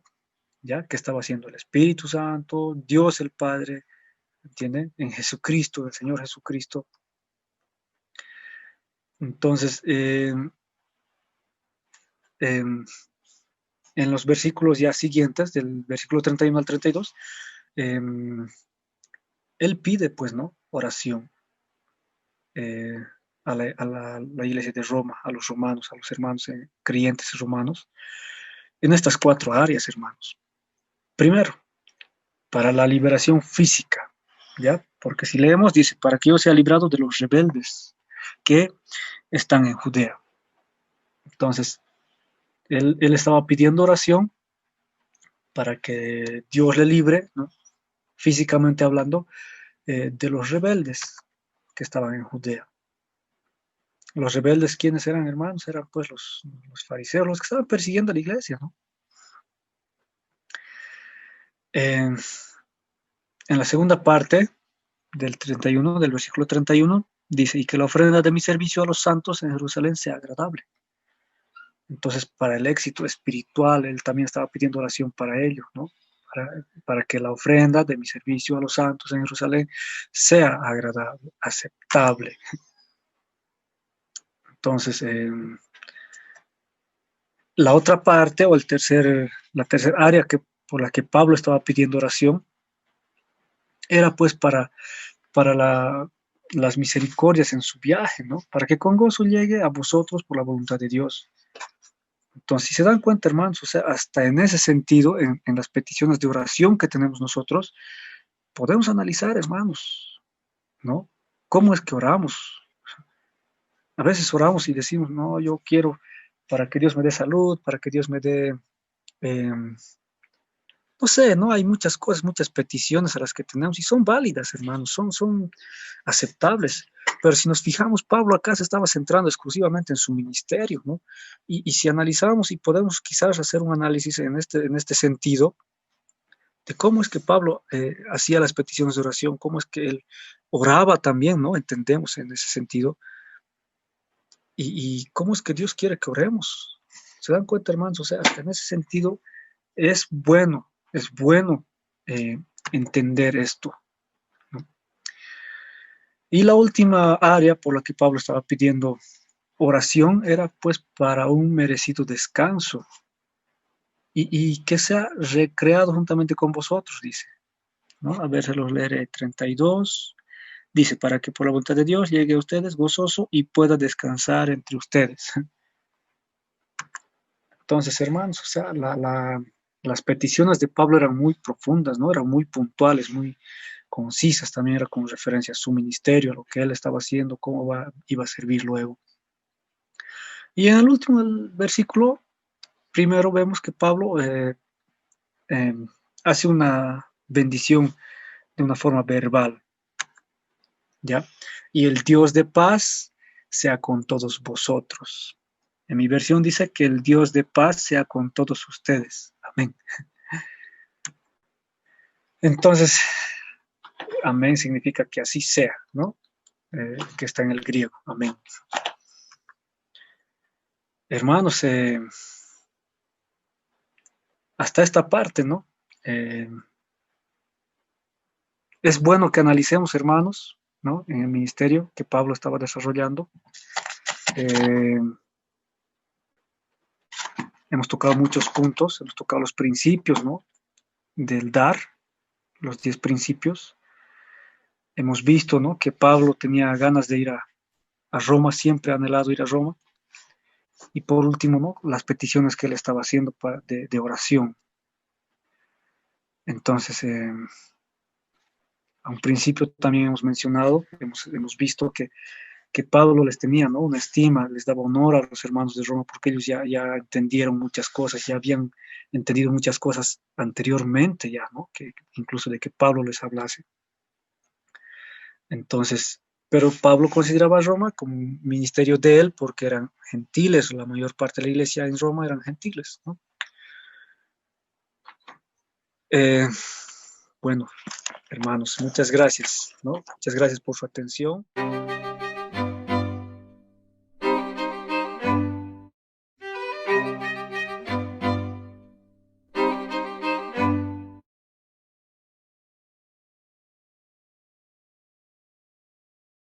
¿ya?, que estaba haciendo el Espíritu Santo, Dios el Padre, ¿entienden?, en Jesucristo, el Señor Jesucristo. Entonces, en los versículos ya siguientes, del versículo 31 al 32, él pide, pues, ¿no?, oración eh, a la iglesia de Roma, a los romanos, a los hermanos creyentes romanos, en estas 4 áreas, hermanos. Primero, para la liberación física, ¿ya? Porque si leemos, dice, para que yo sea librado de los rebeldes que están en Judea. Entonces, él estaba pidiendo oración para que Dios le libre, ¿no?, físicamente hablando, de los rebeldes que estaban en Judea. Los rebeldes, ¿quiénes eran, hermanos? Eran pues los fariseos, los que estaban persiguiendo a la iglesia, ¿no? En la segunda parte del 31, del versículo 31, dice, y que la ofrenda de mi servicio a los santos en Jerusalén sea agradable. Entonces, para el éxito espiritual, él también estaba pidiendo oración para ello, ¿no? Para que la ofrenda de mi servicio a los santos en Jerusalén sea agradable, aceptable. Entonces, la otra parte, o la tercera área por la que Pablo estaba pidiendo oración, era pues para las misericordias en su viaje, ¿no? Para que con gozo llegue a vosotros por la voluntad de Dios. Entonces, si se dan cuenta, hermanos, o sea, hasta en ese sentido, en las peticiones de oración que tenemos nosotros, podemos analizar, hermanos, ¿no? ¿Cómo es que oramos? A veces oramos y decimos, no, yo quiero para que Dios me dé salud, para que Dios me dé, no sé, ¿no? Hay muchas cosas, muchas peticiones a las que tenemos y son válidas, hermanos, son aceptables. Pero si nos fijamos, Pablo acá se estaba centrando exclusivamente en su ministerio, ¿no? Y si analizamos y podemos quizás hacer un análisis en este sentido, de cómo es que Pablo hacía las peticiones de oración, cómo es que él oraba también, ¿no? Entendemos en ese sentido. Y cómo es que Dios quiere que oremos. ¿Se dan cuenta, hermanos? O sea, en ese sentido es bueno entender esto, ¿no? Y la última área por la que Pablo estaba pidiendo oración era pues para un merecido descanso y que sea recreado juntamente con vosotros, dice, ¿no? A ver, se los leeré. 32, dice, para que por la voluntad de Dios llegue a ustedes gozoso y pueda descansar entre ustedes. Entonces, hermanos, o sea, las peticiones de Pablo eran muy profundas, ¿no? Eran muy puntuales, muy concisas, también era con referencia a su ministerio, a lo que él estaba haciendo, cómo iba a servir luego. Y en el último versículo, primero vemos que Pablo hace una bendición de una forma verbal, ¿ya? Y el Dios de paz sea con todos vosotros. En mi versión dice que el Dios de paz sea con todos ustedes. Amén. Entonces, amén significa que así sea, ¿no? Que está en el griego. Amén. Hermanos, hasta esta parte, ¿no? Es bueno que analicemos, hermanos, ¿no? En el ministerio que Pablo estaba desarrollando. Hemos tocado muchos puntos, hemos tocado los principios, ¿no? Del dar, los 10 principios. Hemos visto, ¿no?, que Pablo tenía ganas de ir a Roma, siempre ha anhelado ir a Roma. Y por último, ¿no?, las peticiones que él estaba haciendo de oración. Entonces, a un principio también hemos mencionado, hemos visto que que Pablo les tenía, ¿no? Una estima, les daba honor a los hermanos de Roma porque ellos ya entendieron muchas cosas, ya habían entendido muchas cosas anteriormente ya, ¿no? Que incluso de que Pablo les hablase. Entonces, pero Pablo consideraba a Roma como un ministerio de él porque eran gentiles, la mayor parte de la iglesia en Roma eran gentiles, ¿no? Eh, bueno, hermanos, muchas gracias, ¿no? Muchas gracias por su atención.